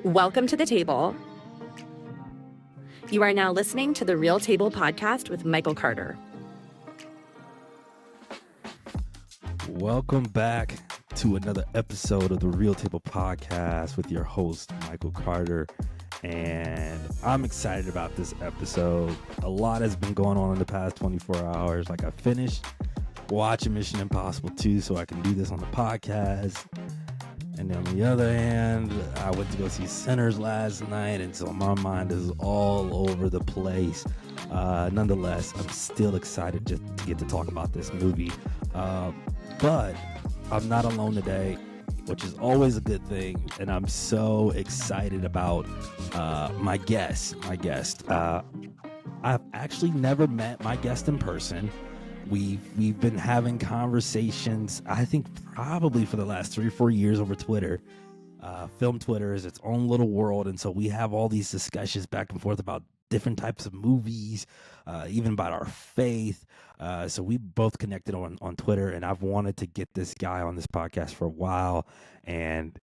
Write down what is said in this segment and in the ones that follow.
Welcome to the table. You are now listening to the Real Table podcast with Michael Carter. Welcome back to another episode of the Real Table podcast with your host, Michael Carter. And I'm excited about this episode. A lot has been going on in the past 24 hours. Like, I finished watching Mission Impossible 2 so I can do this on the podcast. And on the other hand, I went to go see Sinners last night, and so my mind is all over the place. Nonetheless, I'm still excited just to get to talk about this movie. But I'm not alone today, which is always a good thing, and I'm so excited about my guest. I've actually never met my guest in person. We've been having conversations, I think probably for the last 3 or 4 years over Twitter. Film Twitter is its own little world, and so we have all these discussions back and forth about different types of movies, even about our faith. So we both connected on Twitter, and I've wanted to get this guy on this podcast for a while, and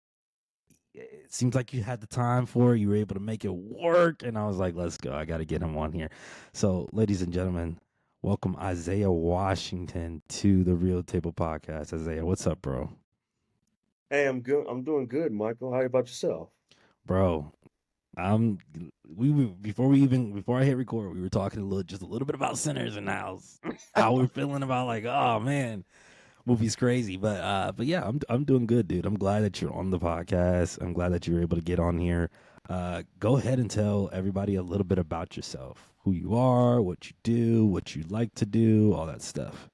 it seems like you had the time for it. You were able to make it work, and I was like, let's go. I got to get him on here. So, ladies and gentlemen, welcome Isaiah Washington to the Real Table podcast. Isaiah, what's up, bro? Hey, I'm good. I'm doing good, Michael. How about yourself? Bro, before I hit record, we were talking a little bit about Sinners and how we're feeling about, like, oh man, movie's crazy. But yeah, I'm doing good, dude. I'm glad that you're on the podcast. I'm glad that you were able to get on here. Go ahead and tell everybody a little bit about yourself, who you are, what you do, what you like to do, all that stuff.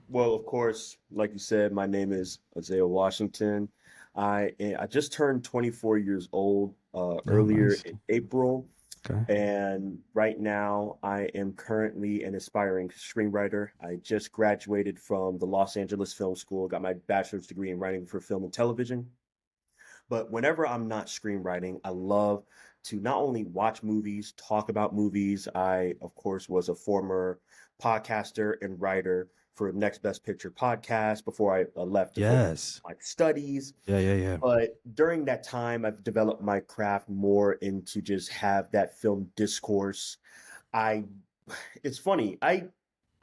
Well, of course, like you said, my name is Isaiah Washington. I just turned 24 years old Oh, earlier nice. in April, Okay. and right now I am currently an aspiring screenwriter. I just graduated from the Los Angeles Film School, got my bachelor's degree in writing for film and television. But whenever I'm not screenwriting, I love to not only watch movies, talk about movies. I, of course, was a former podcaster and writer for Next Best Picture podcast before I left to focus Yes. on my studies. Yeah. But during that time, I've developed my craft more into just have that film discourse. I, it's funny. I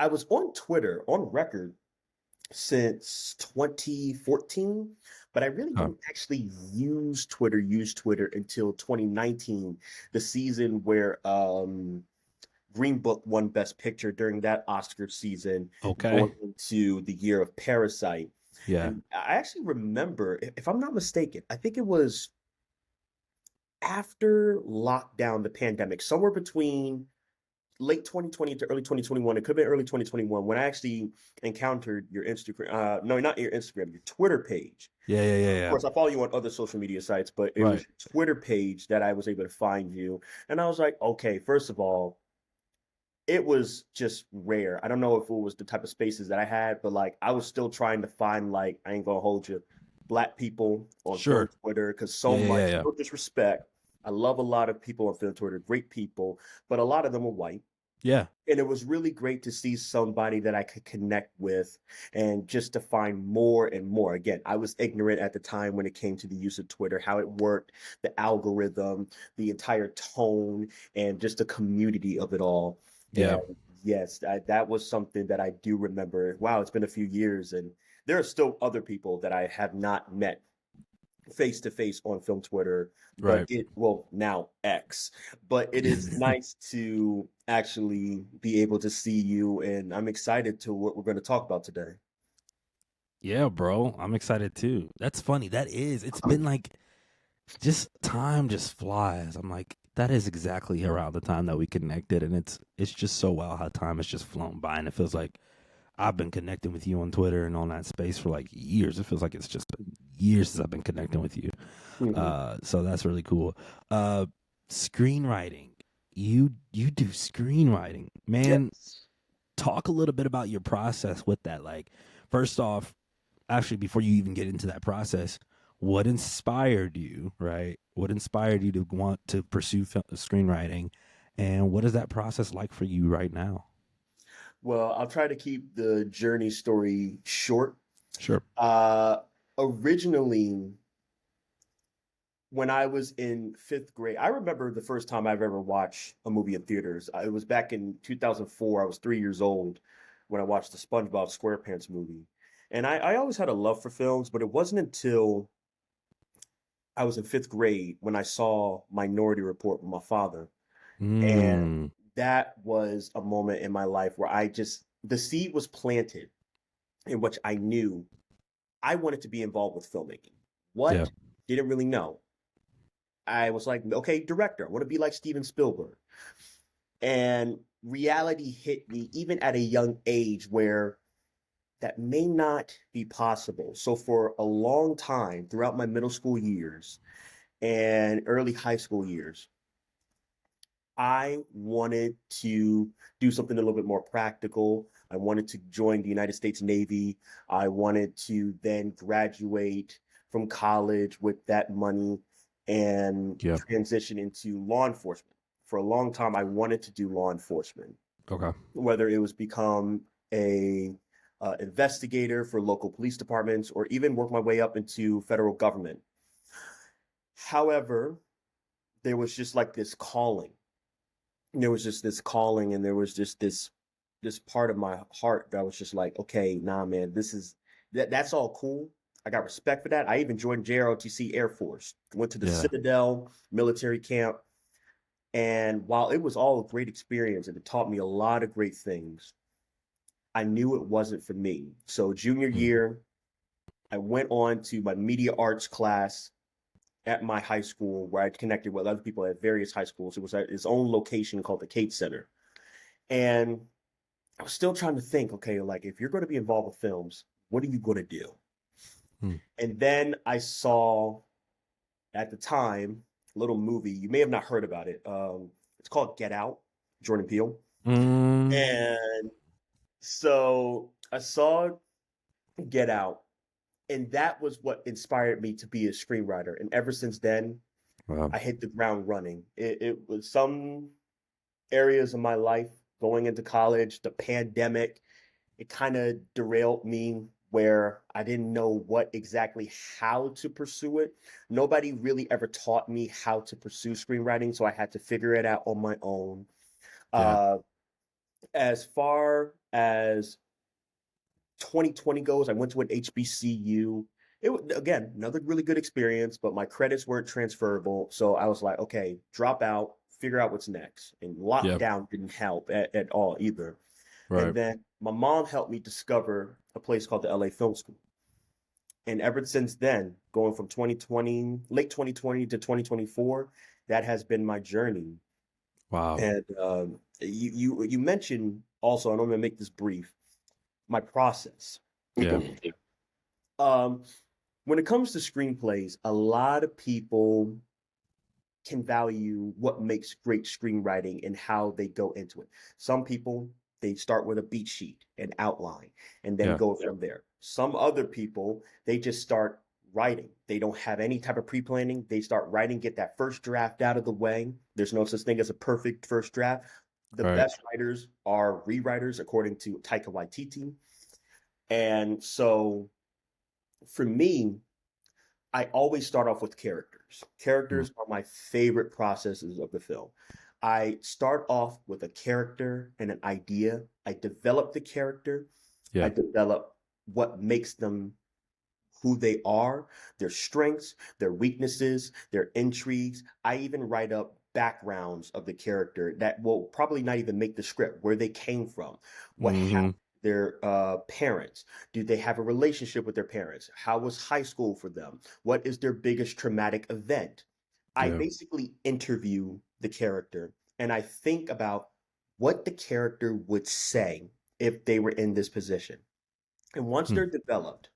was on Twitter on record since 2014, but I really Huh. didn't actually use Twitter until 2019, the season where Green Book won Best Picture during that Oscar season, Okay. going into the year of Parasite. Yeah. And I actually remember, if I'm not mistaken, I think it was after lockdown, the pandemic, somewhere between late 2020 to early 2021. It could have been early 2021 when I actually encountered your Instagram. No, not your Instagram, your Twitter page. Of Yeah. course, I follow you on other social media sites, but it was Right. your Twitter page that I was able to find you. And I was like, okay, first of all, it was just rare. I don't know if it was the type of spaces that I had, but like I was still trying to find, like, I ain't gonna hold you, black people on film Sure. Twitter, because so much, no disrespect. I love a lot of people on film Twitter, great people, but a lot of them are white. Yeah. And it was really great to see somebody that I could connect with and just to find more and more. Again, I was ignorant at the time when it came to the use of Twitter, how it worked, the algorithm, the entire tone, and just the community of it all. Yeah. And yes, that was something that I do remember. Wow, it's been a few years, and there are still other people that I have not met face to face on film Twitter, but Right. now X. But it is nice to actually be able to see you, and I'm excited to what we're going to talk about today. Yeah, bro. I'm excited too. That's funny. It's been like, just time just flies. I'm like, that is exactly around the time that we connected, and it's just so wild how time has just flown by, and it feels like I've been connecting with you on Twitter and on that space for like years. It feels like it's just been years since I've been connecting with you. Mhm. So that's really cool. Screenwriting. You do screenwriting, man. Yes. Talk a little bit about your process with that. Like, first off, actually, before you even get into that process, what inspired you, right? What inspired you to want to pursue screenwriting, and what is that process like for you right now? Well, I'll try to keep the journey story short. Sure. Uh, Originally, when I was in fifth grade, I remember the first time I've ever watched a movie in theaters. It was back in 2004. I was 3 years old when I watched the SpongeBob SquarePants movie. And I always had a love for films, but it wasn't until I was in fifth grade when I saw Minority Report with my father. And Mm. that was a moment in my life where the seed was planted in which I knew I wanted to be involved with filmmaking. Yeah. What? Didn't really know. I was like, okay, director. I want to be like Steven Spielberg. And reality hit me even at a young age where that may not be possible. So for a long time throughout my middle school years and early high school years, I wanted to do something a little bit more practical. I wanted to join the United States Navy. I wanted to then graduate from college with that money and Yeah. transition into law enforcement. For a long time, I wanted to do law enforcement, Okay. whether it was become a investigator for local police departments or even work my way up into federal government. However, there was just like this calling. There was just this calling, and there was just this part of my heart that was just like, okay, nah, man, that's all cool. I got respect for that. I even joined JROTC Air Force, went to the Yeah. Citadel military camp, and while it was all a great experience and it taught me a lot of great things, I knew it wasn't for me. So junior Mm. year, I went on to my media arts class at my high school where I connected with other people at various high schools. It was at its own location called the Kate Center. And I was still trying to think, okay, like if you're going to be involved with films, what are you going to do? Mm. And then I saw at the time a little movie. You may have not heard about it. It's called Get Out, Jordan Peele. Mm. And so I saw Get Out, and that was what inspired me to be a screenwriter. And ever since then, Wow. I hit the ground running. It was some areas of my life going into college, the pandemic, it kind of derailed me where I didn't know what exactly how to pursue it. Nobody really ever taught me how to pursue screenwriting, so I had to figure it out on my own. Yeah. Uh, as far as 2020 goes, I went to an HBCU. It was, again, another really good experience, but my credits weren't transferable. So I was like, okay, drop out, figure out what's next. And Yeah. lockdown didn't help at all either. And Right. then my mom helped me discover a place called the LA Film School. And ever since then, going from 2020, late 2020 to 2024, that has been my journey. Wow. And you mentioned also, and I'm going to make this brief, my process. Yeah. um, when it comes to screenplays, a lot of people can value what makes great screenwriting and how they go into it. Some people, they start with a beat sheet and outline and then Yeah. go from there. Some other people, they just start writing. They don't have any type of pre-planning. They start writing, get that first draft out of the way. There's no such thing as a perfect first draft. The Right. best writers are rewriters, according to Taika Waititi. And so for me, I always start off with characters. Mm. Characters are my favorite processes of the film. I start off with a character and an idea. I develop the character. I Yeah. develop what makes them who they are, their strengths, their weaknesses, their intrigues. I even write up backgrounds of the character that will probably not even make the script, where they came from, what Mm-hmm. happened to their parents. Do they have a relationship with their parents? How was high school for them? What is their biggest traumatic event? I Yeah. basically interview the character and I think about what the character would say if they were in this position. And once Mm. they're developed,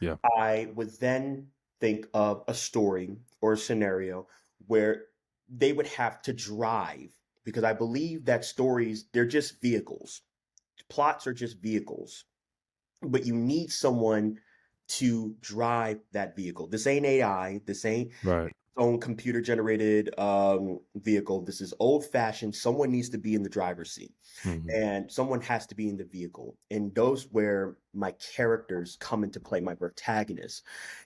Yeah. I would then think of a story or a scenario where they would have to drive, because I believe that stories, they're just vehicles. Plots are just vehicles, but you need someone to drive that vehicle. This ain't AI. This ain't Right. own computer generated vehicle. This is old fashioned. Someone needs to be in the driver's seat Hmm. and someone has to be in the vehicle. And those where my characters come into play, my protagonists,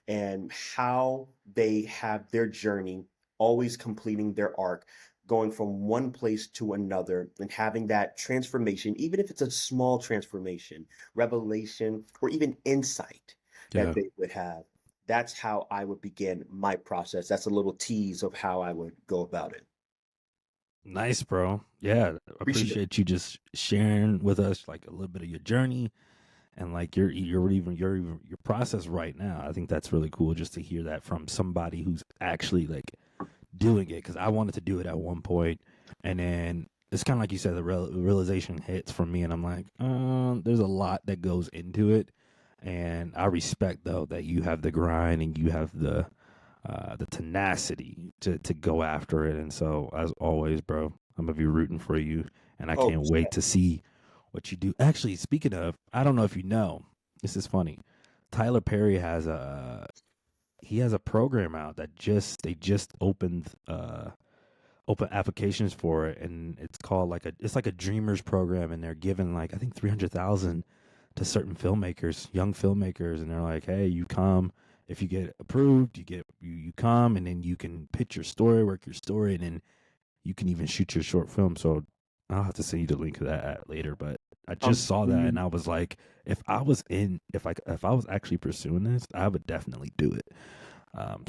and how they have their journey, always completing their arc, going from one place to another and having that transformation, even if it's a small transformation, revelation, or even insight that Yeah. they would have. That's how I would begin my process. That's a little tease of how I would go about it. Nice, bro. Yeah, Appreciate it. appreciate you just sharing with us like a little bit of your journey and like your process right now. I think that's really cool just to hear that from somebody who's actually like doing it, because I wanted to do it at one point, and then it's kind of like you said, the realization hits for me, and I'm like, there's a lot that goes into it, and I respect though that you have the grind and you have the tenacity to go after it, and so as always, bro, I'm gonna be rooting for you, and I Oh, can't wait to see what you do. Actually, speaking of, I don't know if you know, this is funny. Tyler Perry has a program out that they just open applications for it, and it's called it's like a dreamers program, and they're giving like I think 300,000 to certain filmmakers, young filmmakers, and they're like, hey, you come, if you get approved, you come, and then you can pitch your story, work your story, and then you can even shoot your short film. So I'll have to send you the link to that later, but I I'm just saw that telling and I was like, if I was actually pursuing this, I would definitely do it.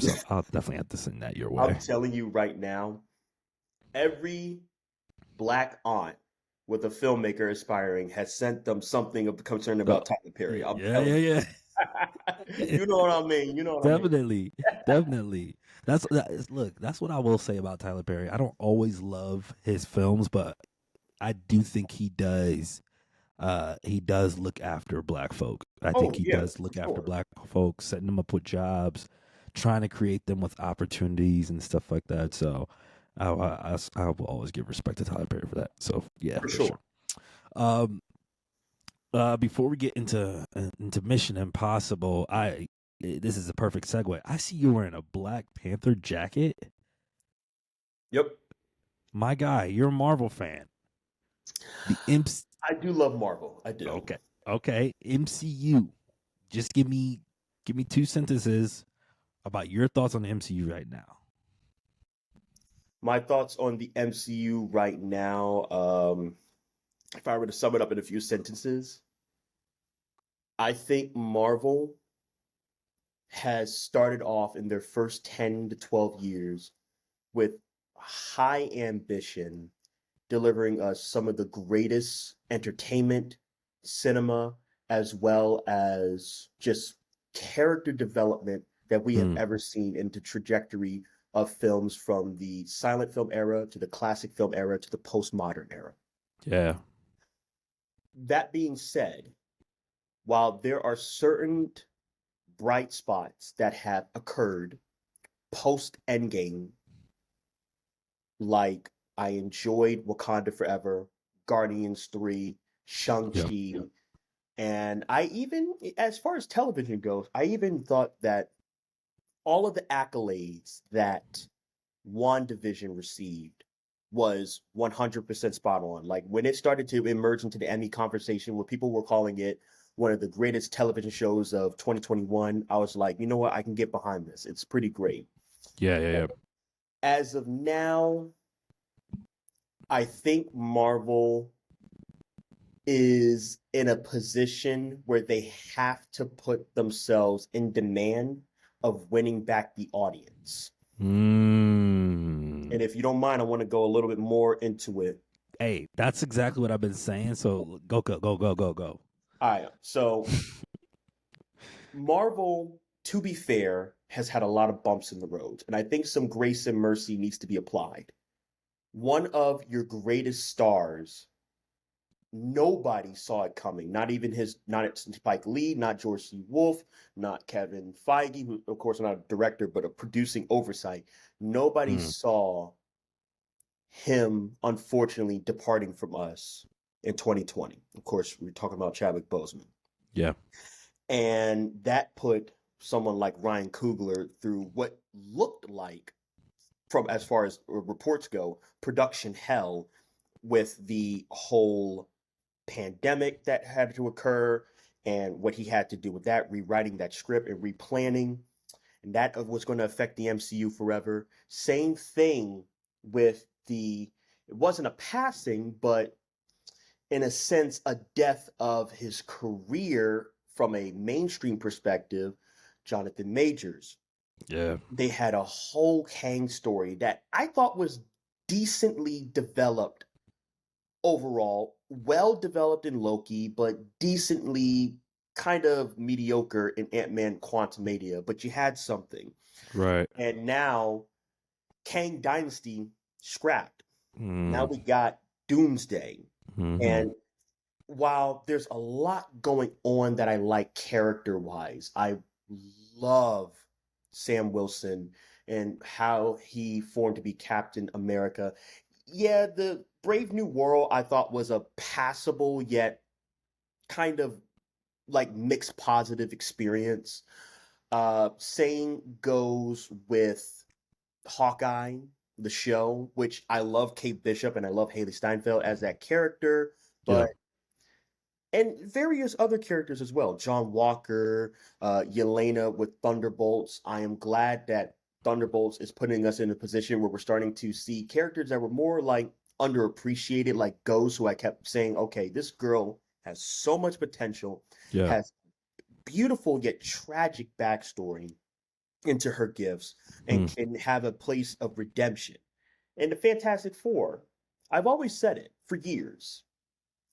you, So I'll definitely have to send that your I'm way. telling you right now, every black aunt with a filmmaker aspiring has sent them something of concern So about Tyler Perry. I'm yeah, telling yeah, you. yeah. You know what I mean. You know what I mean. Definitely, definitely. Look. That's what I will say about Tyler Perry. I don't always love his films, but I do think he does. He does look after black folk. I think Oh he yeah, does for look after sure. black folks, setting them up with jobs, trying to create them with opportunities and stuff like that. So I will always give respect to Tyler Perry for that. So yeah, For for sure. sure. Um, before we get into Mission Impossible, this is a perfect segue. I see you wearing a Black Panther jacket. Yep. My guy, you're a Marvel fan. The imps. I do love Marvel. I do. Okay, okay. MCU. Just give me two sentences about your thoughts on the MCU right now. My thoughts on the MCU right now, if I were to sum it up in a few sentences, I think Marvel has started off in their first 10 to 12 years with high ambition, delivering us some of the greatest entertainment, cinema, as well as just character development that we have Mm, ever seen in the trajectory of films from the silent film era to the classic film era to the postmodern era. yeah. That being said, while there are certain bright spots that have occurred post Endgame, like I enjoyed Wakanda Forever, Guardians 3, Yep. Shang-Chi, and I even, as far as television goes, I even thought that all of the accolades that WandaVision received was 100% spot on. Like when it started to emerge into the Emmy conversation where people were calling it one of the greatest television shows of 2021, I was like, you know what? I can get behind this. It's pretty great. Yeah, yeah, yeah. As of now, I think Marvel is in a position where they have to put themselves in demand of winning back the audience. Mm. And if you don't mind, I want to go a little bit more into it. Hey, that's exactly what I've been saying. So go, go, go, go, go, go. All right. So Marvel, to be fair, has had a lot of bumps in the road. And I think some grace and mercy needs to be applied. One of your greatest stars, nobody saw it coming. Not even not Spike Lee, not George C. Wolfe, not Kevin Feige, who, of course, not a director, but a producing oversight. Nobody Mm, saw him, unfortunately, departing from us in 2020. Of course, we're talking about Chadwick Boseman. yeah. And that put someone like Ryan Coogler through what looked like, from as far as reports go, production hell with the whole pandemic that had to occur and what he had to do with that, rewriting that script and replanning. And that was going to affect the MCU forever. Same thing with it wasn't a passing, but in a sense, a death of his career from a mainstream perspective, Jonathan Majors. Yeah. They had a whole Kang story that I thought was decently developed overall, well developed in Loki, but decently kind of mediocre in Ant-Man Quantumania, but you had something. Right. And now Kang Dynasty scrapped. Now Mm. we got Doomsday. Hmm. And while there's a lot going on that I like character-wise, I love Sam Wilson and how he formed to be Captain America. Yeah, the Brave New World I thought was a passable yet kind of like mixed positive experience. Same goes with Hawkeye, the show, which I love Kate Bishop and I love Haley Steinfeld as that character, Yeah. but and various other characters as well. John Walker, Yelena with Thunderbolts. I am glad that Thunderbolts is putting us in a position where we're starting to see characters that were more like underappreciated, like Ghost, who I kept saying, okay, this girl has so much potential, Yeah. has beautiful yet tragic backstory into her gifts, and Mm. can have a place of redemption. And the Fantastic Four, I've always said it for years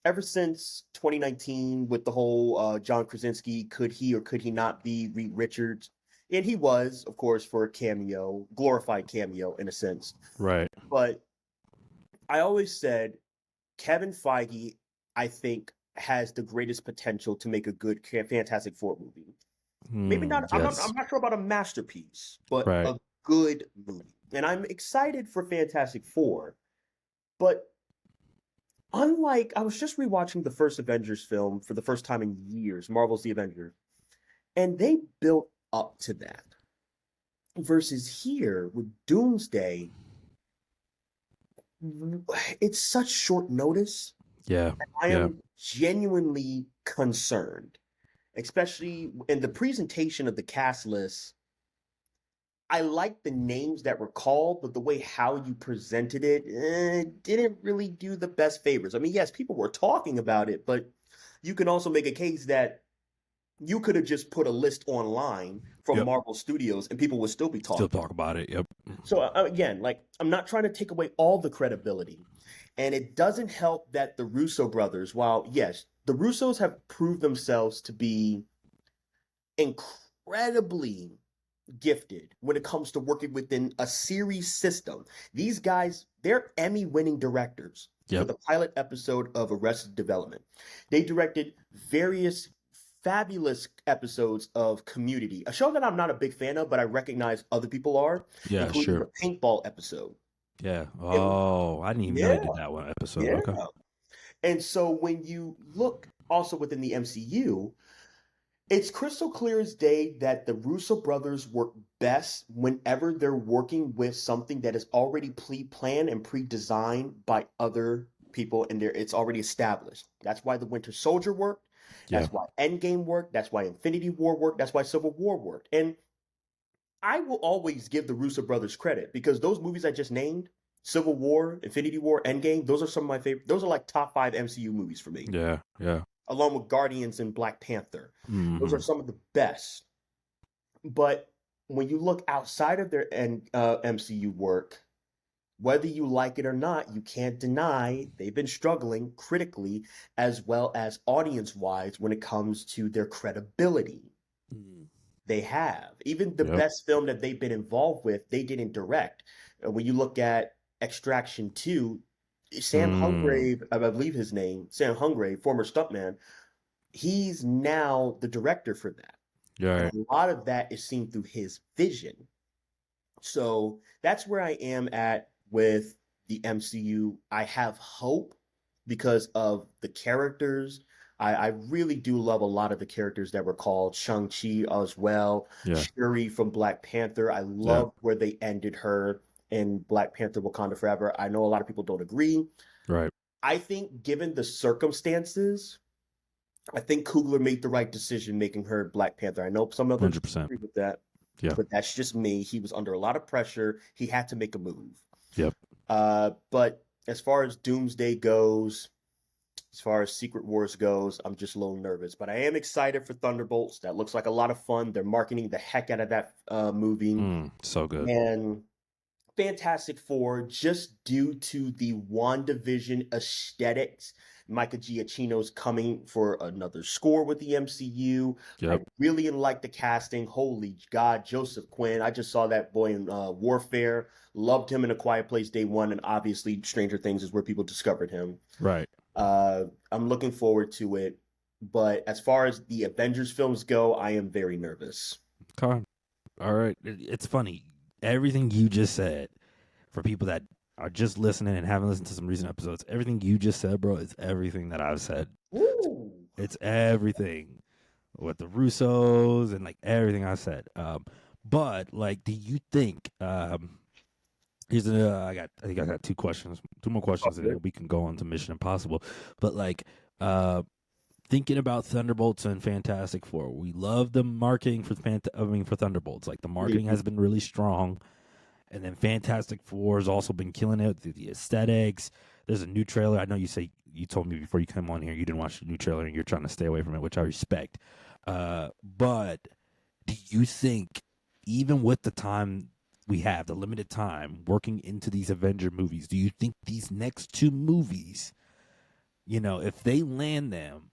ever since 2019 with the whole John Krasinski, could he or could he not be Reed Richards? And he was, of course, for a cameo, glorified cameo in a sense. Right. But I always said Kevin Feige, I think, has the greatest potential to make a good Fantastic Four movie. Maybe not. I'm not. Yes. I'm not sure about a masterpiece, but Right. a good movie. And I'm excited for Fantastic Four. But unlike, I was just rewatching the first Avengers film for the first time in years, Marvel's The Avengers, and they built up to that. Versus here with Doomsday, it's such short notice. Yeah. I Yeah. am genuinely concerned, especially in the presentation of the cast list. I like the names that were called, but the way how you presented it didn't really do the best favors. I mean, yes, people were talking about it, but you can also make a case that you could have just put a list online from Yep. Marvel Studios and people would still be Still talking. talk about it. Yep. So again, like I'm not trying to take away all the credibility. And it doesn't help that the Russo brothers, while yes, the Russos have proved themselves to be incredibly gifted when it comes to working within a series system. These guys, they're Emmy-winning directors for Yep. the pilot episode of Arrested Development. They directed various fabulous episodes of Community, a show that I'm not a big fan of, but I recognize other people are, Yeah. including Sure. the paintball episode. Yeah. It was, Oh, I didn't even know yeah, he did that one episode. yeah. Okay. And so when you look also within the MCU, it's crystal clear as day that the Russo brothers work best whenever they're working with something that is already pre-planned and pre-designed by other people, and it's already established. That's why the Winter Soldier worked. Yeah. That's why Endgame worked. That's why Infinity War worked. That's why Civil War worked. And I will always give the Russo brothers credit because those movies I just named, Civil War, Infinity War, Endgame, those are some of my favorite. Those are like top 5 MCU movies for me, Yeah. Yeah. along with Guardians and Black Panther. Those Hmm. are some of the best. But when you look outside of their MCU work, whether you like it or not, you can't deny they've been struggling critically as well as audience wise when it comes to their credibility. They have. Even the Yep. best film that they've been involved with, they didn't direct. When you look at Extraction 2, Sam Mm. Hungrave, I believe his name, Sam Hungrave, former stuntman, he's now the director for that. You're And right. a lot of that is seen through his vision. So that's where I am at with the MCU. I have hope because of the characters, I really do love a lot of the characters that were called Shang-Chi as well. Yeah. Shuri from Black Panther. I Yeah. love where they ended her in Black Panther Wakanda Forever. I know a lot of people don't agree. Right. I think given the circumstances, I think Coogler made the right decision making her Black Panther. I know some others 100%. agree with that, Yeah. but that's just me. He was under a lot of pressure. He had to make a move. Yep. But as far as Doomsday goes, as far as Secret Wars goes, I'm just a little nervous. But I am excited for Thunderbolts. That looks like a lot of fun. They're marketing the heck out of that movie. So good. And Fantastic Four, just due to the WandaVision aesthetics. Michael Giacchino's coming for another score with the MCU. Yep. I really like the casting. Holy God, Joseph Quinn. I just saw that boy in Warfare. Loved him in A Quiet Place Day One, and obviously Stranger Things is where people discovered him. Right. I'm looking forward to it. But as far as the Avengers films go, I am very nervous. Okay. All right. It's funny. Everything you just said, for people that are just listening and haven't listened to some recent episodes, everything you just said, bro, is everything that I've said. Ooh. It's everything with the Russos and like everything I said. But like, do you think? Here's I think I got two more questions, and then we can go on to Mission Impossible. But like, thinking about Thunderbolts and Fantastic Four, we love the marketing for Thunderbolts. Like the marketing has been really strong. And then Fantastic Four has also been killing it with the aesthetics. There's a new trailer. I know you told me before you came on here you didn't watch the new trailer and you're trying to stay away from it, which I respect. But do you think, even with the time we have, the limited time working into these Avenger movies, do you think these next two movies, if they land them,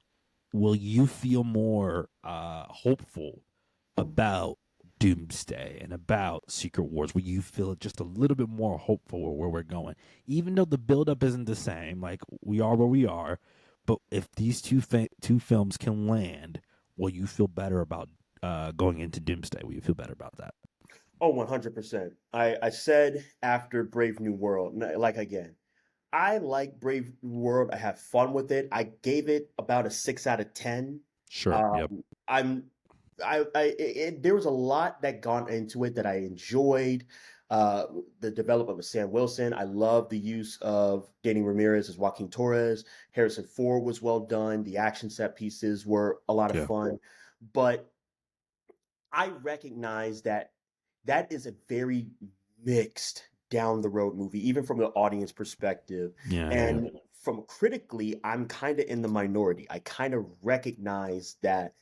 will you feel more hopeful about Doomsday and about Secret Wars? Will you feel just a little bit more hopeful where we're going, even though the buildup isn't the same? Like, we are where we are, but if these two films can land, will you feel better about going into Doomsday? Will you feel better about that? Oh, 100%. I said after Brave New World, like again, I like Brave New World. I have fun with it. I gave it about a 6 out of 10. Sure. Yep. There was a lot that gone into it that I enjoyed. The development of Sam Wilson. I love the use of Danny Ramirez as Joaquin Torres. Harrison Ford was well done. The action set pieces were a lot of fun. But I recognize that is a very mixed down the road movie, even from the audience perspective. And from critically, I'm kind of in the minority. I kind of recognize that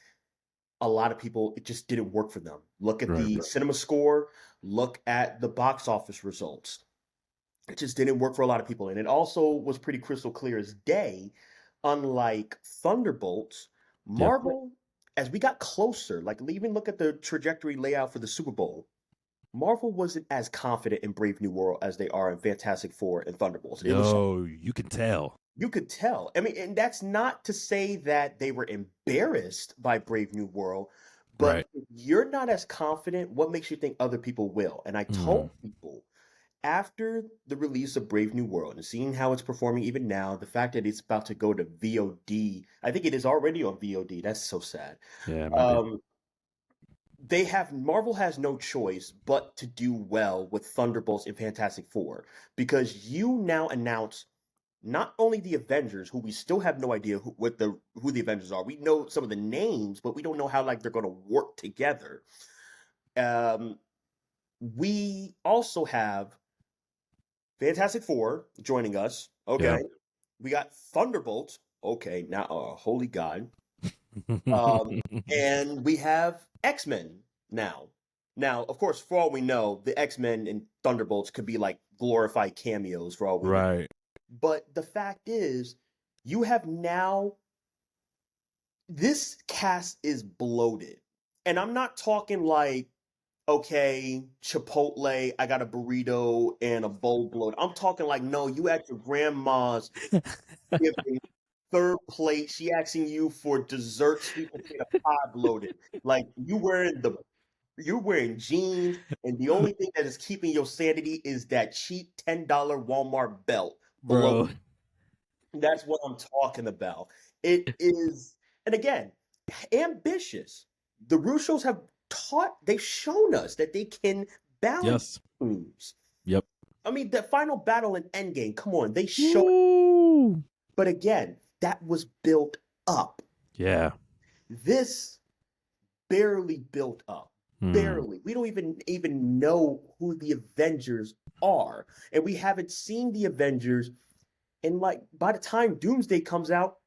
a lot of people, it just didn't work for them. Look at the cinema score, look at the box office results. It just didn't work for a lot of people. And it also was pretty crystal clear as day, unlike Thunderbolts, Marvel, as we got closer, like even look at the trajectory layout for the Super Bowl. Marvel wasn't as confident in Brave New World as they are in Fantastic Four and Thunderbolts. You can tell. You could tell. I mean, and that's not to say that they were embarrassed by Brave New World, but if you're not as confident, what makes you think other people will? And I told people after the release of Brave New World and seeing how it's performing even now, the fact that it's about to go to VOD, I think it is already on VOD. That's so sad. Yeah. Marvel has no choice but to do well with Thunderbolts and Fantastic Four, because you now announce not only the Avengers, who we still have no idea who the Avengers are. We know some of the names, but we don't know how they're going to work together. We also have Fantastic Four joining us. Okay, we got Thunderbolts. Okay, now holy God. And we have X-Men now. Now, of course, for all we know, the X-Men and Thunderbolts could be like glorified cameos for all we know. But the fact is, you have now, this cast is bloated. And I'm not talking like, okay, Chipotle, I got a burrito and a bowl bloated. I'm talking like, no, you at your grandma's giving third plate, she asking you for dessert, sweet potato pie bloated. Like you're wearing jeans, and the only thing that is keeping your sanity is that cheap $10 Walmart belt. Bro. That's what I'm talking about. It is, and again, ambitious. The Russos they've shown us that they can balance Yes. moves. Yep. I mean, the final battle in Endgame, come on, they showed. Woo! But again, that was built up. Yeah. This barely built up. Barely. We don't even know who the Avengers are. And we haven't seen the Avengers in, like, by the time Doomsday comes out,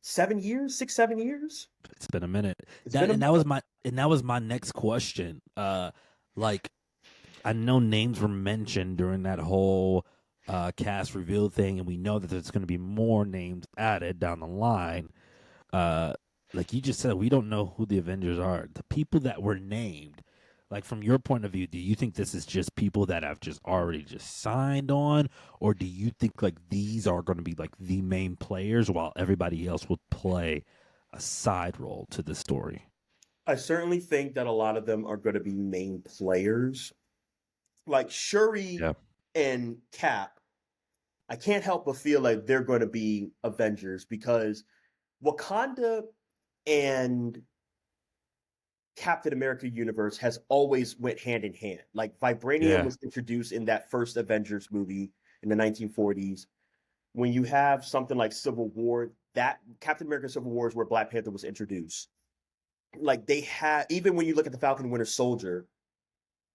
7 years, 6, 7 years. It's been a minute. It's been a That was my next question. Like, I know names were mentioned during that whole cast reveal thing, and we know that there's going to be more names added down the line. Like you just said, we don't know who the Avengers are. The people that were named, like from your point of view, do you think this is just people that have just already just signed on, or do you think like these are going to be like the main players while everybody else will play a side role to the story? I certainly think that a lot of them are going to be main players. Like Shuri Yeah. and Cap, I can't help but feel like they're going to be Avengers because Wakanda and Captain America universe has always went hand in hand. Like Vibranium Yeah. was introduced in that first Avengers movie in the 1940s. When you have something like Civil War, that Captain America Civil War is where Black Panther was introduced. Like they had, even when you look at the Falcon and Winter Soldier,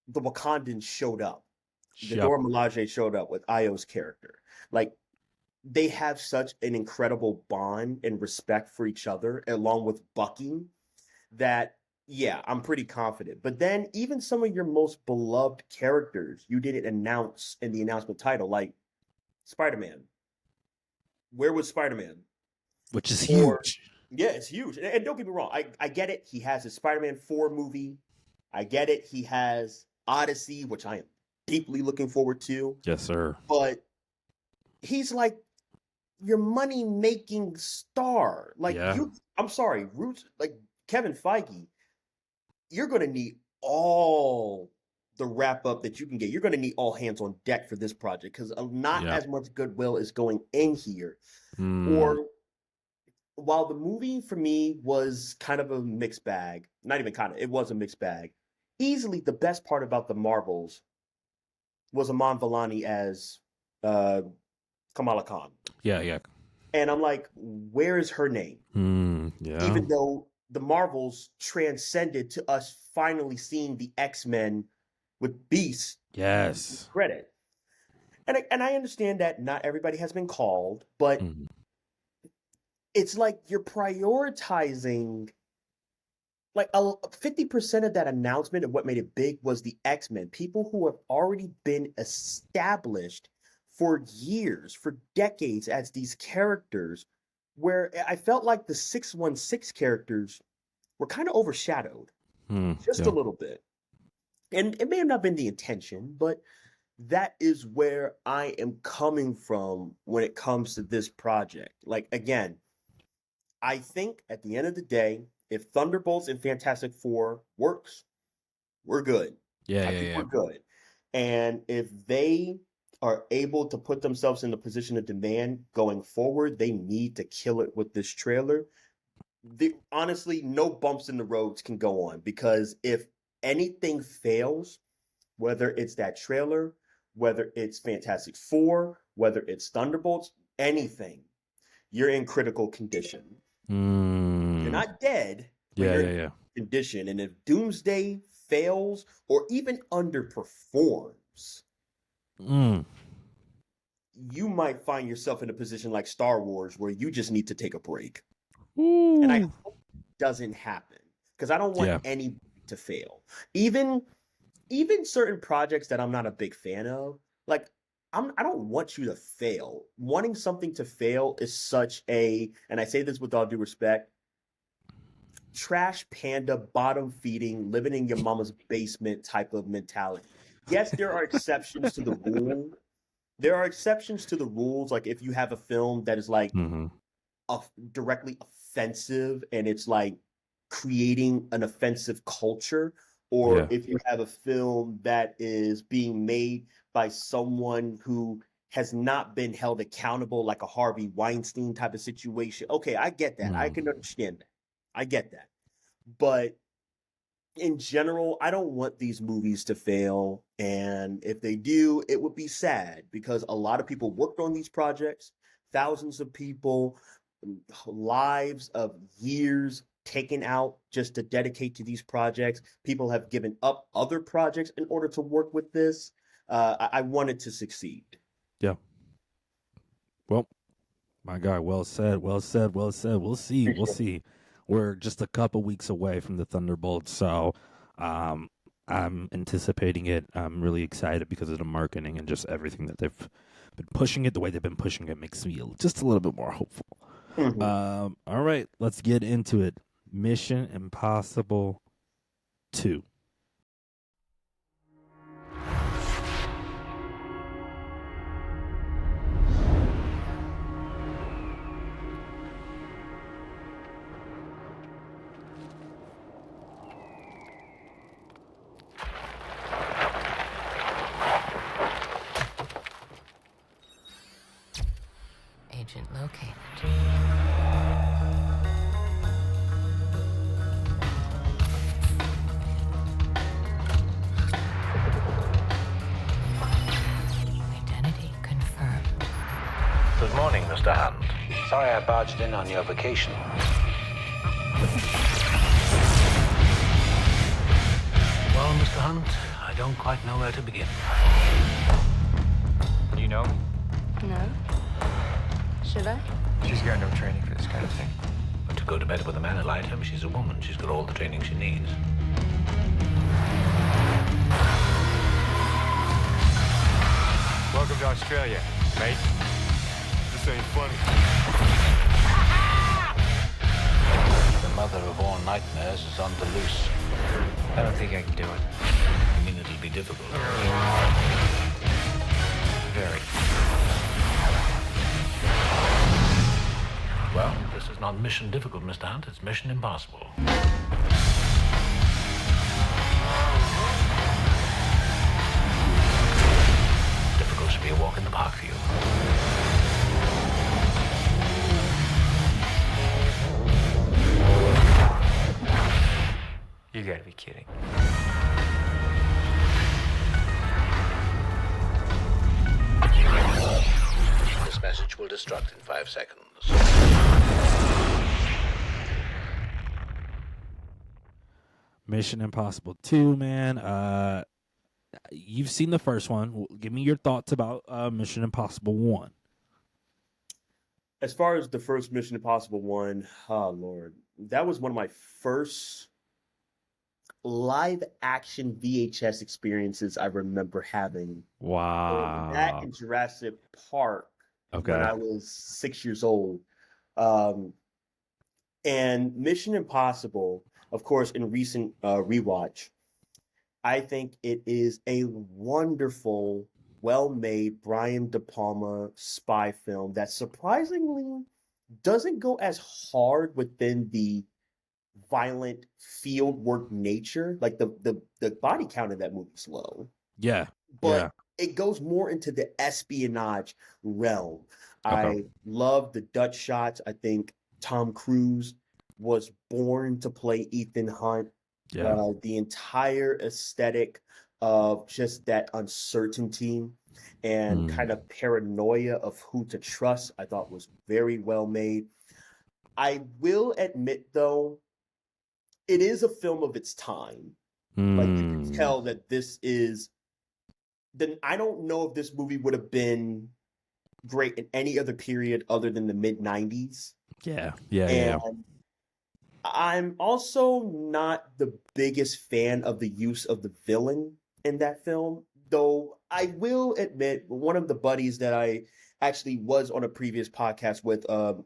the Wakandans showed up. The Yep. Dora Milaje showed up with Io's character. Like they have such an incredible bond and respect for each other, along with Bucky, that yeah, I'm pretty confident. But then even some of your most beloved characters, you didn't announce in the announcement title, like Spider-Man. Where was Spider-Man? Which is Or huge. yeah, it's huge. And don't get me wrong, I get it. He has his Spider-Man 4 movie. I get it. He has Odyssey, which I am deeply looking forward to. Yes, sir. But he's like your money-making star. Like Yeah. I'm sorry, Roots, like Kevin Feige, you're gonna need all the wrap up that you can get. You're gonna need all hands on deck for this project because not Yeah. as much goodwill is going in here. Mm. Or while the movie for me was kind of a mixed bag, not even kind of, it was a mixed bag. Easily the best part about the Marvels was Aman Vellani as Kamala Khan. Yeah, yeah. And I'm like, where is her name? Yeah. Even though the Marvels transcended to us finally seeing the X-Men with Beast Yes. credit. And I understand that not everybody has been called, but it's like you're prioritizing like 50% of that announcement of what made it big was the X-Men, people who have already been established for years, for decades as these characters, where I felt like the 616 characters were kind of overshadowed just a little bit. And it may have not been the intention, but that is where I am coming from when it comes to this project. Like, again, I think at the end of the day, if Thunderbolts and Fantastic Four works, we're good. Yeah, I yeah, think yeah. we're good. And if they are able to put themselves in the position of demand going forward, they need to kill it with this trailer. Honestly, no bumps in the roads can go on because if anything fails, whether it's that trailer, whether it's Fantastic Four, whether it's Thunderbolts, anything, you're in critical condition. You're not dead, but Yeah, you're yeah, in yeah. condition. And if Doomsday fails or even underperforms, you might find yourself in a position like Star Wars where you just need to take a break. And I hope it doesn't happen because I don't want anybody to fail. Even certain projects that I'm not a big fan of, like I don't want you to fail. Wanting something to fail is such a, and I say this with all due respect, trash panda, bottom feeding, living in your mama's basement type of mentality. Yes, there are exceptions to the rule. There are exceptions to the rules. Like if you have a film that is like directly offensive and it's like creating an offensive culture, or if you have a film that is being made by someone who has not been held accountable like a Harvey Weinstein type of situation. Okay, I get that. I can understand that. I get that. But in general, I don't want these movies to fail. And if they do, it would be sad because a lot of people worked on these projects, thousands of people, lives of years taken out just to dedicate to these projects. People have given up other projects in order to work with this. I want it to succeed. Yeah. Well, my guy, well said, well said, well said. We'll see. We'll see. We're just a couple weeks away from the Thunderbolts, so I'm anticipating it. I'm really excited because of the marketing and just everything that they've been pushing it. The way they've been pushing it makes me just a little bit more hopeful. All right, let's get into it. Mission Impossible 2. Agent located. Identity confirmed. Good morning, Mr. Hunt. Sorry I barged in on your vacation. Well, Mr. Hunt, I don't quite know where to begin. You know me? No. Should I? She's got no training for this kind of thing. But to go to bed with a man like him, she's a woman. She's got all the training she needs. Welcome to Australia, mate. This ain't funny. The mother of all nightmares is on the loose. I don't think I can do it. I mean, it'll be difficult. Very. Well, this is not mission difficult, Mr. Hunt. It's mission impossible. Difficult should be a walk in the park for you. You gotta be kidding. This message will destruct in 5 seconds. Mission Impossible 2, man. You've seen the first one. Give me your thoughts about Mission Impossible 1. As far as the first Mission Impossible one, oh Lord, that was one of my first live action VHS experiences I remember having. Wow. That in Jurassic Park Okay. when I was 6 years old. And Mission Impossible, of course, in recent rewatch, I think it is a wonderful, well-made Brian De Palma spy film that surprisingly doesn't go as hard within the violent field work nature. Like the body count in that movie is low, Yeah. but it goes more into the espionage realm. Okay. I love the Dutch shots. I think Tom Cruise was born to play Ethan Hunt. Yeah. The entire aesthetic of just that uncertainty and kind of paranoia of who to trust, I thought was very well made. I will admit, though, it is a film of its time. Like, you can tell that this is. Then I don't know if this movie would have been great in any other period other than the mid 90s. Yeah. And I'm also not the biggest fan of the use of the villain in that film, though I will admit one of the buddies that I actually was on a previous podcast with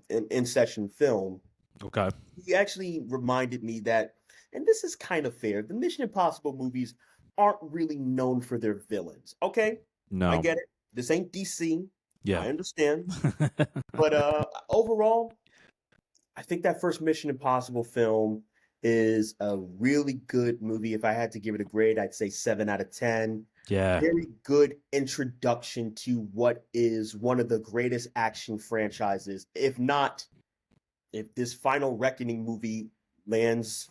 in session film. Okay. He actually reminded me that, and this is kind of fair, the Mission Impossible movies aren't really known for their villains. Okay, No. I get it. This ain't DC. Yeah. I understand. But overall, I think that first Mission Impossible film is a really good movie. If I had to give it a grade, I'd say 7 out of 10. Yeah. Very good introduction to what is one of the greatest action franchises, if this Final Reckoning movie lands,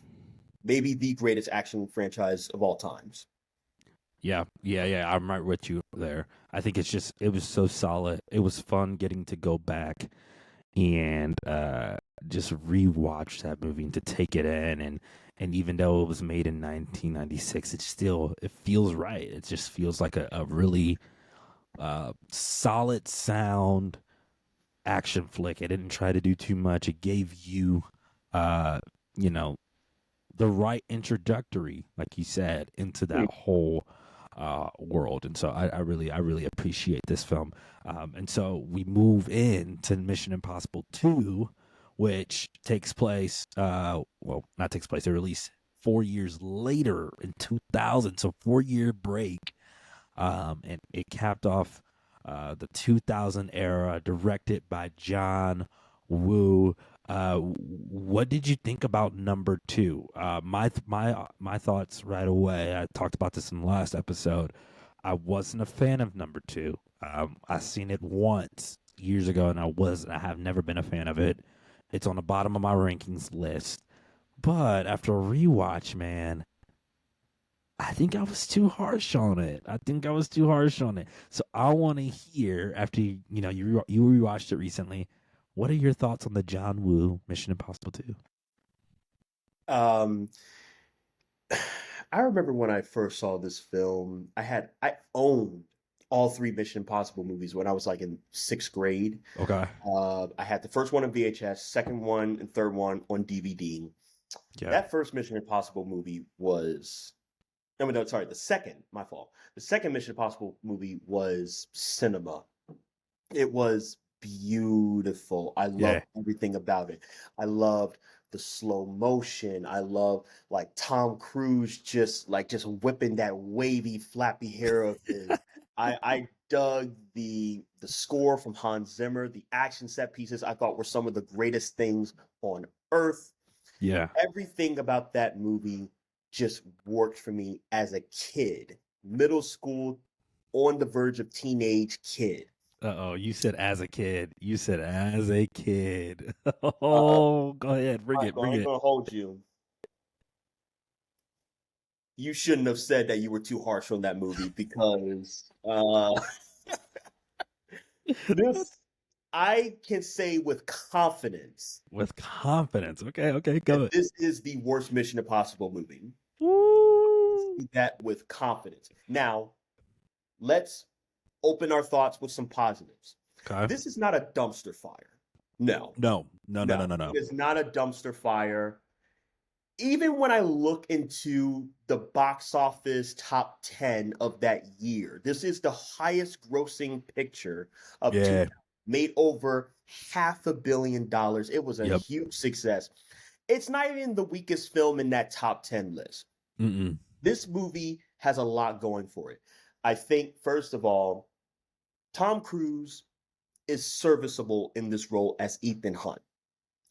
maybe the greatest action franchise of all times. Yeah. I'm right with you there. I think it was so solid. It was fun getting to go back and just rewatch that movie and to take it in. And even though it was made in 1996, it feels right. It just feels like a really solid sound action flick. It didn't try to do too much. It gave you, you know, the right introductory, like you said, into that whole world. And so I really appreciate this film. And so we move into Mission Impossible 2, which takes place, not takes place, it released 4 years later in 2000. So 4-year break. And it capped off the 2000 era, directed by John Woo. What did you think about number 2? My thoughts right away. I talked about this in the last episode. I wasn't a fan of number 2. I seen it once years ago, and I have never been a fan of it. It's on the bottom of my rankings list. But after a rewatch, man, I think I was too harsh on it. So I want to hear, after you rewatched it recently, what are your thoughts on the John Woo Mission Impossible 2? I remember when I first saw this film, I owned all 3 Mission Impossible movies when I was like in 6th grade. Okay. I had the first one on VHS, second one and third one on DVD. Yeah. That first Mission Impossible movie was, no, sorry, the second, my fault. The second Mission Impossible movie was cinema. It was beautiful. I loved everything about it. I loved the slow motion. I love like Tom Cruise just whipping that wavy, flappy hair of his. I dug the score from Hans Zimmer. The action set pieces I thought were some of the greatest things on earth. Yeah. Everything about that movie just worked for me as a kid, middle school, on the verge of teenage kid. Uh-oh, you said as a kid. Oh, go ahead, bring it. I ain't gonna hold you. You shouldn't have said that you were too harsh on that movie because this I can say with confidence. Okay, go ahead. This is the worst Mission Impossible movie. Woo. That with confidence. Now, let's open our thoughts with some positives. Okay. This is not a dumpster fire. No. No. It is not a dumpster fire. Even when I look into the box office top 10 of that year, this is the highest grossing picture of 2000, made over $500 million. It was a huge success. It's not even the weakest film in that top 10 list. Mm-mm. This movie has a lot going for it. I think, first of all, Tom Cruise is serviceable in this role as Ethan Hunt.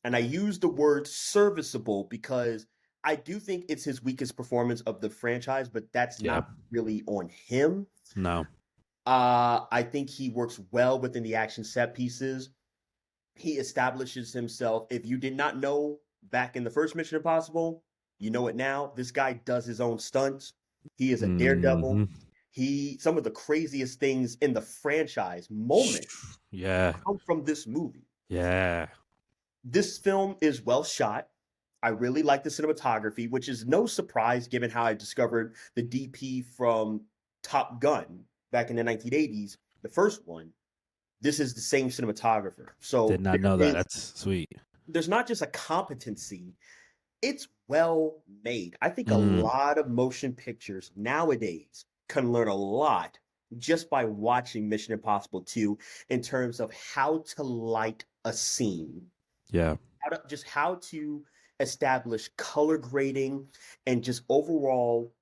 And I use the word serviceable because I do think it's his weakest performance of the franchise, but that's not really on him. No. I think he works well within the action set pieces. He establishes himself. If you did not know back in the first Mission Impossible, you know it now. This guy does his own stunts. He is a daredevil. Some of the craziest things in the franchise come from this movie. Yeah. This film is well shot. I really like the cinematography, which is no surprise given how I discovered the DP from Top Gun back in the 1980s, the first one. This is the same cinematographer. So did not know that. That's sweet. There's not just a competency. It's well made. I think a lot of motion pictures nowadays can learn a lot just by watching Mission Impossible 2 in terms of how to light a scene. Yeah. How to establish color grading and just overall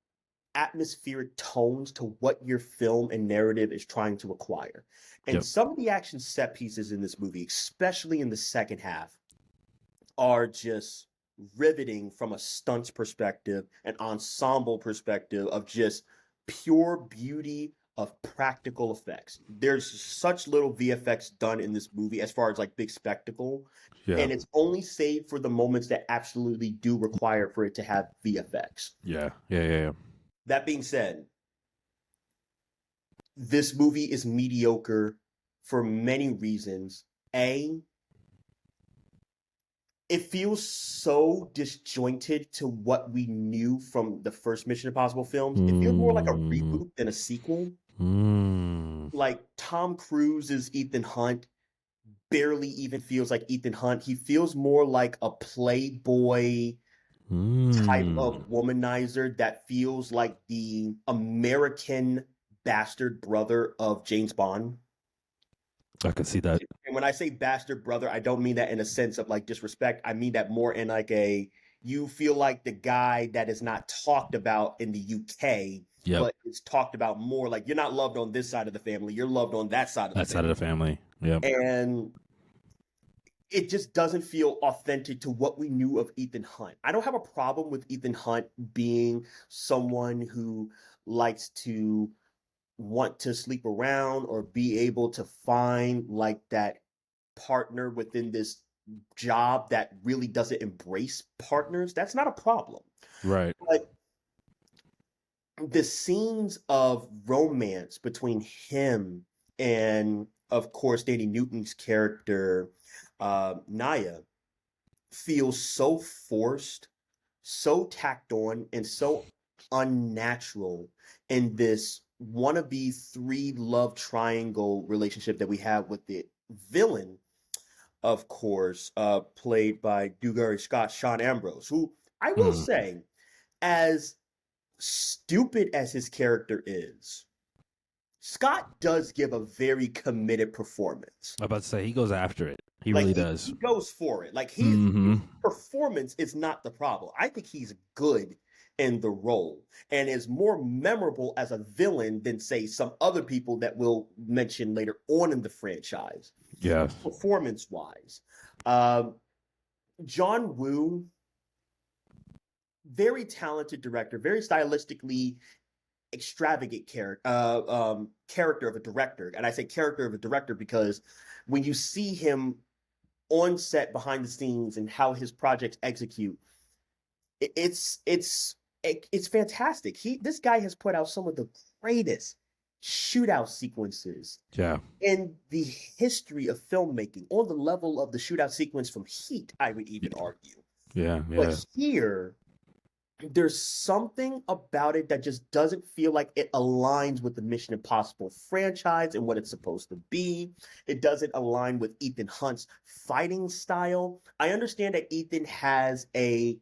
atmospheric tones to what your film and narrative is trying to acquire. And some of the action set pieces in this movie, especially in the second half, are just riveting from a stunts perspective, an ensemble perspective of just pure beauty of practical effects. There's such little VFX done in this movie as far as like big spectacle, Yeah. and it's only saved for the moments that absolutely do require for it to have VFX. Yeah. Yeah. Yeah. Yeah. That being said, this movie is mediocre for many reasons. A, it feels so disjointed to what we knew from the first Mission Impossible films. It feels more like a reboot than a sequel. Like Tom Cruise's Ethan Hunt barely even feels like Ethan Hunt. He feels more like a playboy type of womanizer that feels like the American bastard brother of James Bond. I can see that. And when I say bastard brother, I don't mean that in a sense of like disrespect. I mean that more in like you feel like the guy that is not talked about in the UK, but it's talked about more. Like, you're not loved on this side of the family, you're loved on that side of the family. That side of the family. Yeah. And it just doesn't feel authentic to what we knew of Ethan Hunt. I don't have a problem with Ethan Hunt being someone who likes to want to sleep around or be able to find like that partner within this job that really doesn't embrace partners. That's not a problem. Right. But the scenes of romance between him and, of course, Thandie Newton's character, Naya, feels so forced, so tacked on, and so unnatural in this wannabe three love triangle relationship that we have with the villain, of course, played by Dougray Scott, Sean Ambrose, who I will say, as stupid as his character is, Scott does give a very committed performance. I'm about to say, he goes after it. He really does. He goes for it. Like, his performance is not the problem. I think he's good in the role and is more memorable as a villain than, say, some other people that we'll mention later on in the franchise. Yeah. Performance-wise. John Woo, very talented director, very stylistically extravagant character of a director. And I say character of a director because when you see him on set, behind the scenes, and how his projects execute, it's fantastic. This guy has put out some of the greatest shootout sequences in the history of filmmaking, on the level of the shootout sequence from Heat, I would even argue. But here, there's something about it that just doesn't feel like it aligns with the Mission Impossible franchise and what it's supposed to be. It doesn't align with Ethan Hunt's fighting style. I understand that Ethan has a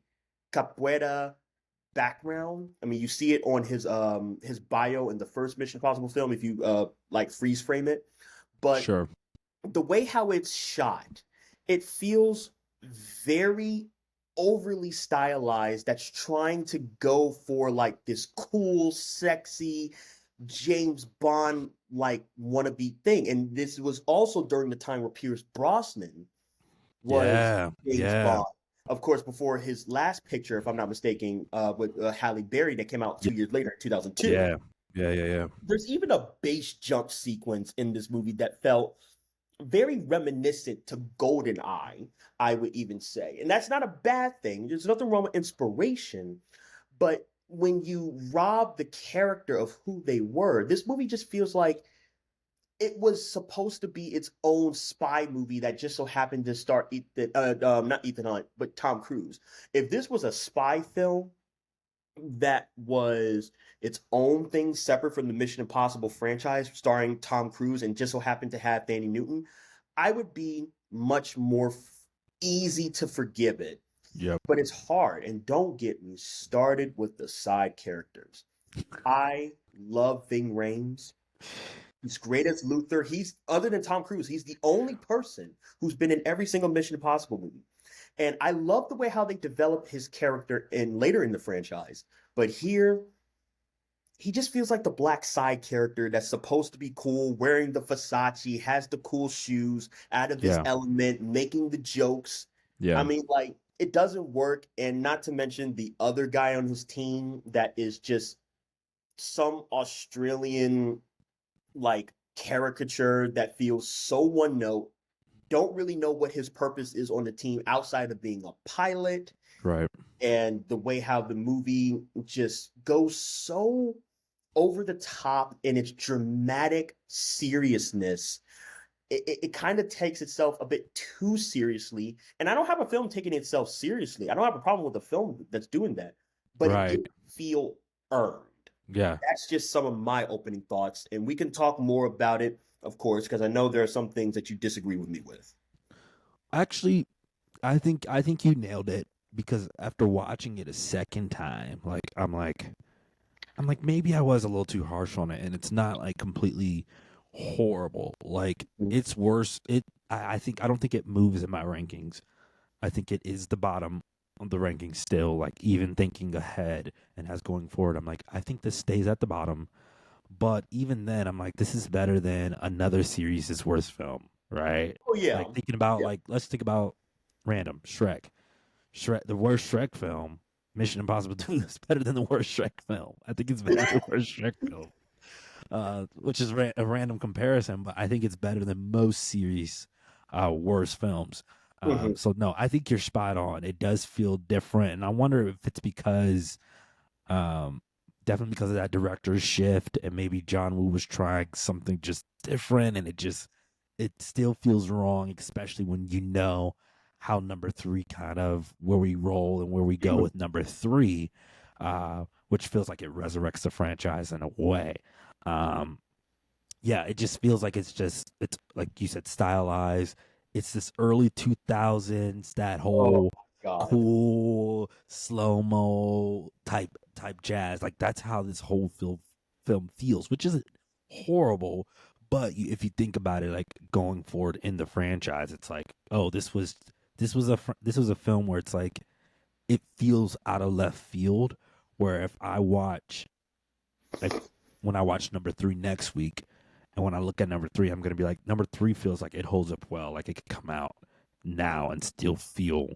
capoeira background. I mean, you see it on his bio in the first Mission Impossible film if you like freeze frame it. But the way how it's shot, it feels very overly stylized, that's trying to go for like this cool, sexy James Bond like wannabe thing. And this was also during the time where Pierce Brosnan was James Bond. Of course, before his last picture, if I'm not mistaken, with Halle Berry that came out 2 years later in 2002. Yeah. There's even a base jump sequence in this movie that felt very reminiscent to GoldenEye, I would even say. And that's not a bad thing. There's nothing wrong with inspiration. But when you rob the character of who they were, this movie just feels like it was supposed to be its own spy movie that just so happened to star not Ethan Hunt, but Tom Cruise. If this was a spy film that was its own thing separate from the Mission Impossible franchise starring Tom Cruise and just so happened to have Thandie Newton, I would be much more easy to forgive it. But it's hard, and don't get me started with the side characters. I love Ving Rhames. He's great as Luther. He's, other than Tom Cruise, he's the only person who's been in every single Mission Impossible movie. And I love the way how they develop his character later in the franchise. But here, he just feels like the black side character that's supposed to be cool, wearing the Versace, has the cool shoes, out of his element, making the jokes. I mean, like, it doesn't work, and not to mention the other guy on his team that is just some Australian like caricature that feels so one note. Don't really know what his purpose is on the team outside of being a pilot, Right. and the way how the movie just goes so over the top in its dramatic seriousness. It kind of takes itself a bit too seriously, and I don't have a film taking itself seriously. I don't have a problem with a film that's doing that, but it Right. didn't feel earned. Yeah. That's just some of my opening thoughts, and we can talk more about it, of course, because I know there are some things that you disagree with me with. Actually, I think you nailed it, because after watching it a second time, I'm like maybe I was a little too harsh on it, and it's not like completely horrible. Like it's worse. I don't think it moves in my rankings. I think it is the bottom of the rankings still. Like even thinking ahead and as going forward, I'm like I think this stays at the bottom. But even then, I'm like this is better than another series' worst film, right? Oh yeah, Like thinking about yeah. like let's think about random Shrek. Shrek, the worst Shrek film, Mission Impossible 2 is better than the worst Shrek film. I think it's better than the worst Shrek film, which is a random comparison, but I think it's better than most series worst films. Mhm. So no, I think you're spot on. It does feel different, and I wonder if it's because, um, definitely because of that director's shift, and maybe John Woo was trying something just different, and it still feels wrong, especially when you know how number three kind of where we roll and where we go with number three, which feels like it resurrects the franchise in a way. Um, yeah, it just feels like it's like you said, stylized. It's this early 2000s, that Oh whole God. cool slow mo type jazz. Like that's how this whole film feels, which isn't horrible. But if you think about it, like going forward in the franchise, it's like, oh, this was a film where it's like it feels out of left field. Where if I watch like when I watch number three next week, and when I look at number three, I'm gonna be like, number three feels like it holds up well, like it could come out now and still feel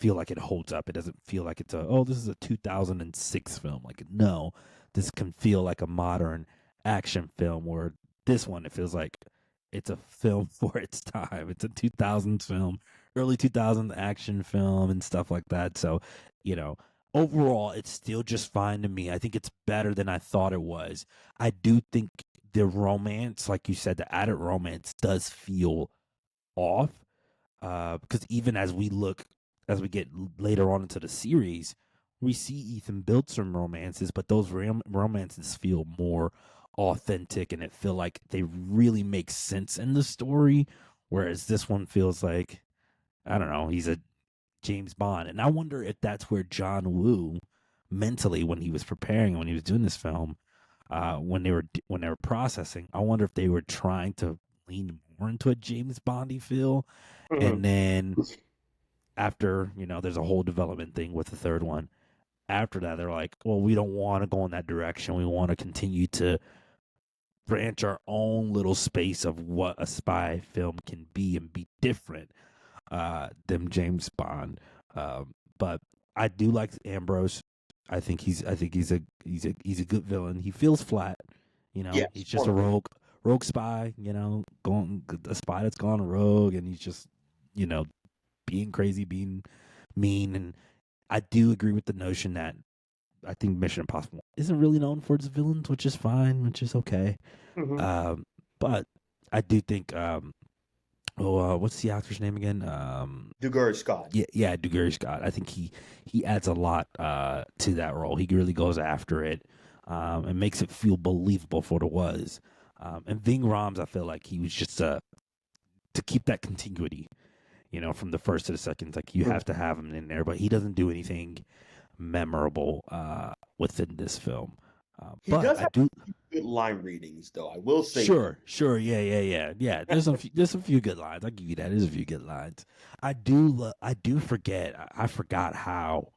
like it holds up. It doesn't feel like it's this is a 2006 film. Like no, this can feel like a modern action film. Where this one, it feels like it's a film for its time. It's a 2000s film, early 2000s action film and stuff like that. So, overall, it's still just fine to me. I think it's better than I thought it was. I do think the romance, like you said, the added romance does feel off. Because even as we get later on into the series, we see Ethan build some romances, but those romances feel more authentic, and it feel like they really make sense in the story. Whereas this one feels like, I don't know, he's a James Bond. And I wonder if that's where John Woo mentally, when he was preparing, when he was doing this film, when they were processing, I wonder if they were trying to lean more into a James Bondy feel. And then after, there's a whole development thing with the third one. After that, they're like, well, we don't want to go in that direction. We want to continue to branch our own little space of what a spy film can be and be different than James Bond. But I do like Ambrose. I think he's a good villain. He feels flat, Yes, He's just a rogue spy, going a spy that's gone rogue, and he's just, being crazy, being mean. And I do agree with the notion that I think Mission Impossible isn't really known for its villains, which is fine, which is okay. Mhm. But I do think, what's the actor's name again? Duguay Scott. Yeah, Duguay Scott. I think he adds a lot to that role. He really goes after it, and makes it feel believable for what it was. And Ving Rhames, I feel like he was just to keep that continuity, from the first to the second. Like you have to have him in there, but he doesn't do anything memorable within this film. He But does I have do. good line readings, though. I will say. Sure, yeah. There's a few good lines. I'll give you that. There's a few good lines. I do forget. I forgot how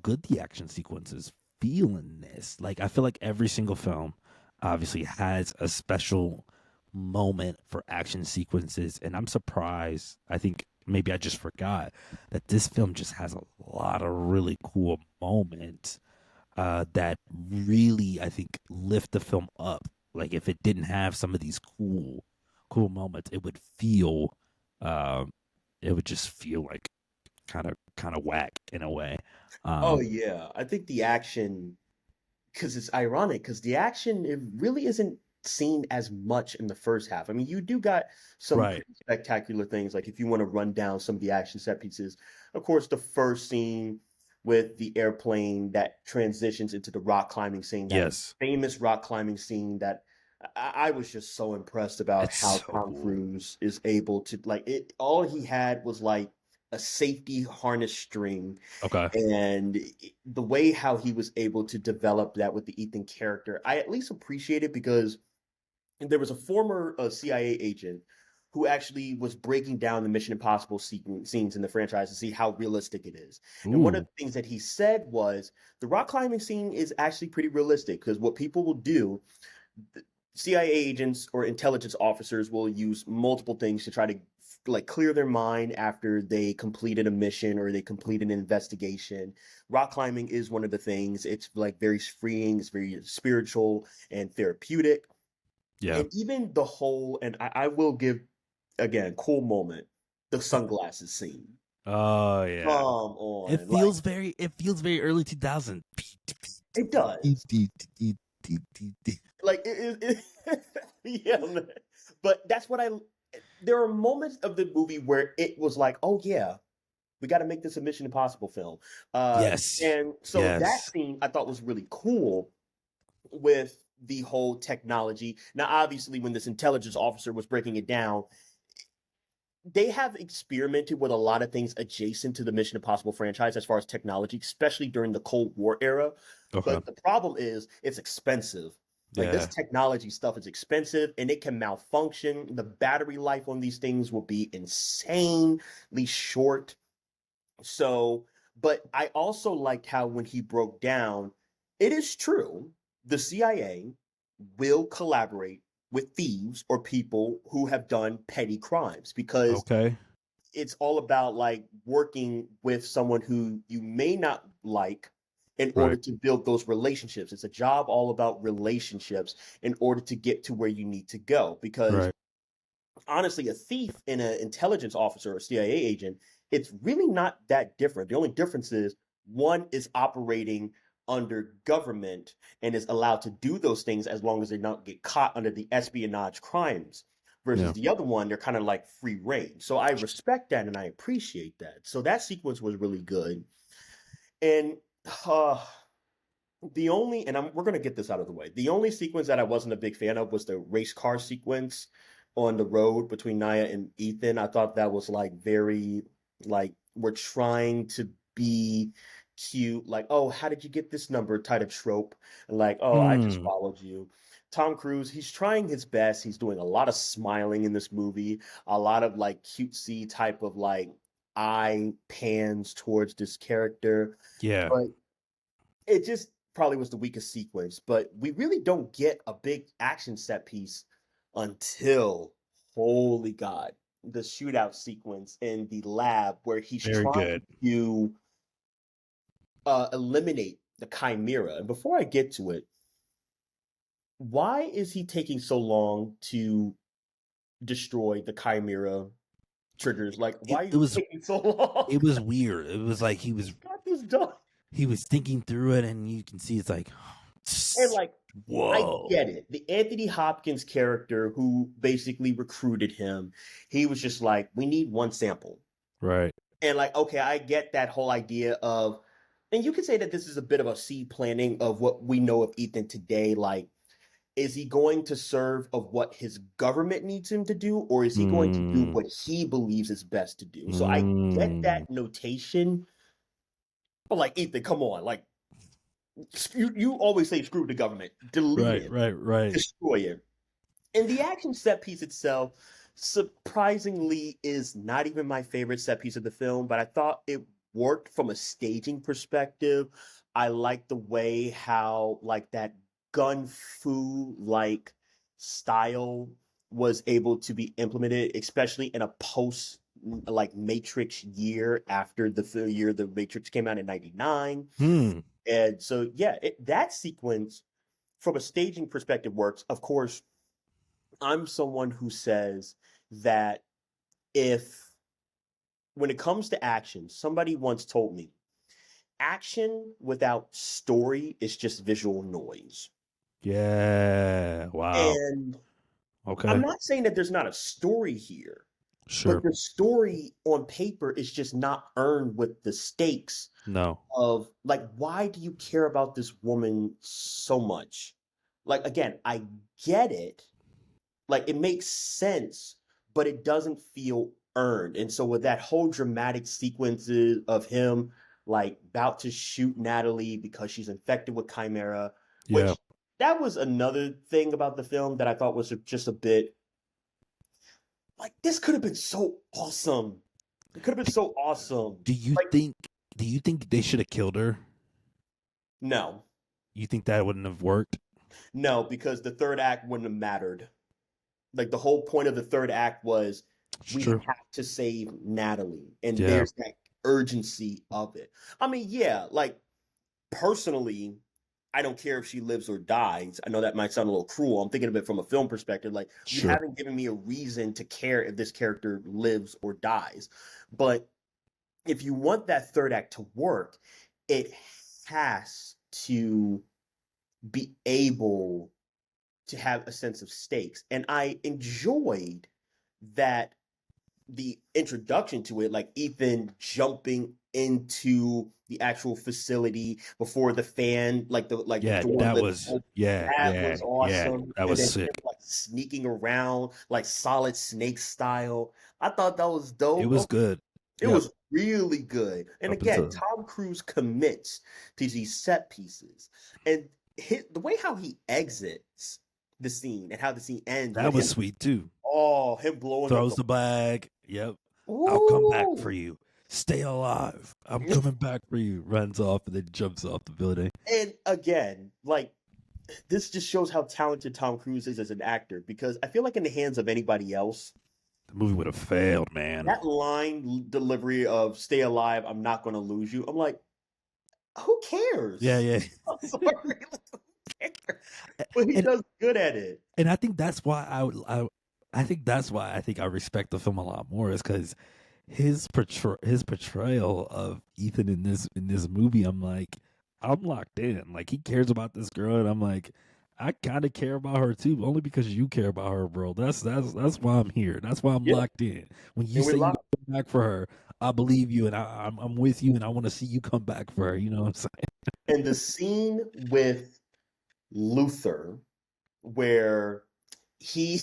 good the action sequences feel in this. Like I feel like every single film obviously has a special moment for action sequences, and I'm surprised. I think maybe I just forgot that this film just has a lot of really cool moments that really, I think, lift the film up. Like if it didn't have some of these cool moments, it would feel, um, it would just feel like kind of whack in a way. Oh Um, yeah, I think the action, because it's ironic, because the action it really isn't seen as much in the first half. I mean, you do got some right. pretty spectacular things, like if you want to run down some of the action set pieces. Of course, the first scene with the airplane that transitions into the rock climbing scene, that Yes. famous rock climbing scene that I was just so impressed about It's how so Tom cool. Cruise is able to like it. All he had was like a safety harness string, Okay. and the way how he was able to develop that with the Ethan character, I at least appreciate it because there was a former CIA agent who actually was breaking down the Mission Impossible scenes in the franchise to see how realistic it is. And one of Ooh. the things that he said was the rock climbing scene is actually pretty realistic because what people will do, CIA agents or intelligence officers will use multiple things to try to like clear their mind after they completed a mission or they complete an investigation. Rock climbing is one of the things. It's like very freeing, it's very spiritual and therapeutic. Yeah. And even the whole, and I will give again, cool moment, the sunglasses scene. Oh yeah. Come It on, like feels very early 2000. it does. Like yeah, man. But that's what I. There are moments of the movie where it was like, oh yeah, we got to make this a Mission Impossible film. Yes. And so that Yes. scene I thought was really cool with the whole technology. Now, obviously, when this intelligence officer was breaking it down, they have experimented with a lot of things adjacent to the Mission Impossible franchise as far as technology, especially during the Cold War era. Okay. But the problem is it's expensive. Like this Yeah. technology stuff is expensive and it can malfunction. The battery life on these things will be insanely short. So, but I also liked how when he broke down, it is true, the CIA will collaborate with thieves or people who have done petty crimes because Okay. it's all about like working with someone who you may not like in order Right. to build those relationships. It's a job all about relationships in order to get to where you need to go. Because Right. honestly, a thief and an intelligence officer or CIA agent, it's really not that different. The only difference is one is operating under government and is allowed to do those things as long as they don't get caught under the espionage crimes versus Yeah. the other one, they're kind of like free reign. So I respect that and I appreciate that. So that sequence was really good. And uh, the only, and we're going to get this out of the way. The only sequence that I wasn't a big fan of was the race car sequence on the road between Naya and Ethan. I thought that was like very, like, we're trying to be cute. Like, oh, how did you get this number type of trope? And like, oh, I just Hmm. followed you. Tom Cruise, he's trying his best. He's doing a lot of smiling in this movie, a lot of like cutesy type of like eye pans towards this character. Yeah. But it just probably was the weakest sequence, but we really don't get a big action set piece until, holy God, the shootout sequence in the lab where he's Very trying good. to eliminate the Chimera. And before I get to it, why is he taking so long to destroy the Chimera triggers? Like, It, why are it you was taking so long? it was weird. It was like Got this done. he was thinking through it, and you can see it's like, And like, I whoa. get it. The Anthony Hopkins character who basically recruited him, he was just like, we need one sample. Right. And like, okay, I get that whole idea of, and you could say that this is a bit of a seed planting of what we know of Ethan today. Like, is he going to serve of what his government needs him to do, or is he going to do Mm, what he believes is best to do? So I get mm. that notation, but like, Ethan, come on, like, you always say screw the government, delete Right. it, Right. Right. destroy it. And the action set piece itself, surprisingly, is not even my favorite set piece of the film, but I thought it worked from a staging perspective. I like the way how like that gun fu like style was able to be implemented, especially in a post like Matrix year after the year the Matrix came out in '99. And so yeah, that sequence from a staging perspective works. Of course, I'm someone who says that if when it comes to action, somebody once told me action without story is just visual noise. Yeah. Wow. And Okay. I'm not saying that there's not a story here, Sure. but the story on paper is just not earned with the stakes No. of like, why do you care about this woman so much? Like, again, I get it. Like, it makes sense, but it doesn't feel earned. And so with that whole dramatic sequences of him like about to shoot Natalie because she's infected with Chimera, Yeah. which that was another thing about the film that I thought was just a bit like this could have been so awesome. It could have been so awesome. Do you Like, think they should have killed her? no. You think that wouldn't have worked? No, because the third act wouldn't have mattered. Like the whole point of the third act was we True. have to save Natalie. And Yeah. there's that urgency of it. I mean, yeah, like personally, I don't care if she lives or dies. I know that might sound a little cruel. I'm thinking of it from a film perspective. Like, you Sure. haven't given me a reason to care if this character lives or dies. But if you want that third act to work, it has to be able to have a sense of stakes. And I enjoyed that the introduction to it, like Ethan jumping into the actual facility before the fan, like the Yeah, door that lit was up. yeah, That yeah, was yeah. awesome. That And was then sick. him, like sneaking around like Solid Snake style. I thought that was It dope. was good. It Yep. was really good. And Up again, until Tom Cruise commits to these set pieces. And the way how he exits the scene and how the scene ends that with was him, sweet too. oh, him blowing Throws up the bag. Yep. the I'll come back for Ooh. you. Stay alive. I'm coming back for you. Runs off and then jumps off the building. And again, like this just shows how talented Tom Cruise is as an actor, because I feel like in the hands of anybody else, The movie would have failed, man. that line delivery of "Stay alive, I'm not going to lose you," I'm like, who cares? Yeah, yeah. I'm sorry, like, who cares? But he And does good at it. and I think that's why I think that's why I think I respect the film a lot more, is because his portrayal of Ethan in this movie, I'm locked in. Like, he cares about this girl, and I'm like, I kind of care about her too, only because you care about her, bro. That's why I'm here. That's why I'm Yeah. locked in. When you And we're say you locked. come back for her, I believe you, and I'm with you, and I want to see you come back for her. You know what I'm saying? And the scene with Luther, where he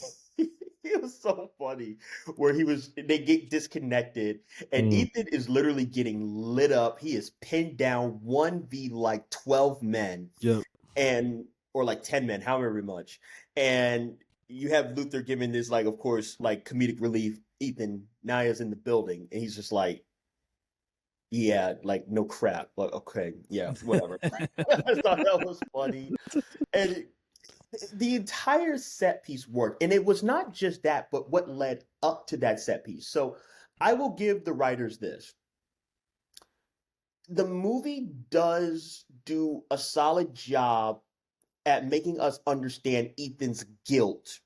it was so funny, where they get disconnected and Ethan is literally getting lit up. He is pinned down 1v like 12 men. Yep. And or like 10 men, however much. And you have Luther giving this, like, of course, like comedic relief. Ethan Naya's in the building, and he's just like, yeah, like, no crap. Like, okay, yeah, whatever. I thought that was funny. And the entire set piece worked. And it was not just that, but what led up to that set piece. So I will give the writers this. The movie does do a solid job at making us understand Ethan's guilt,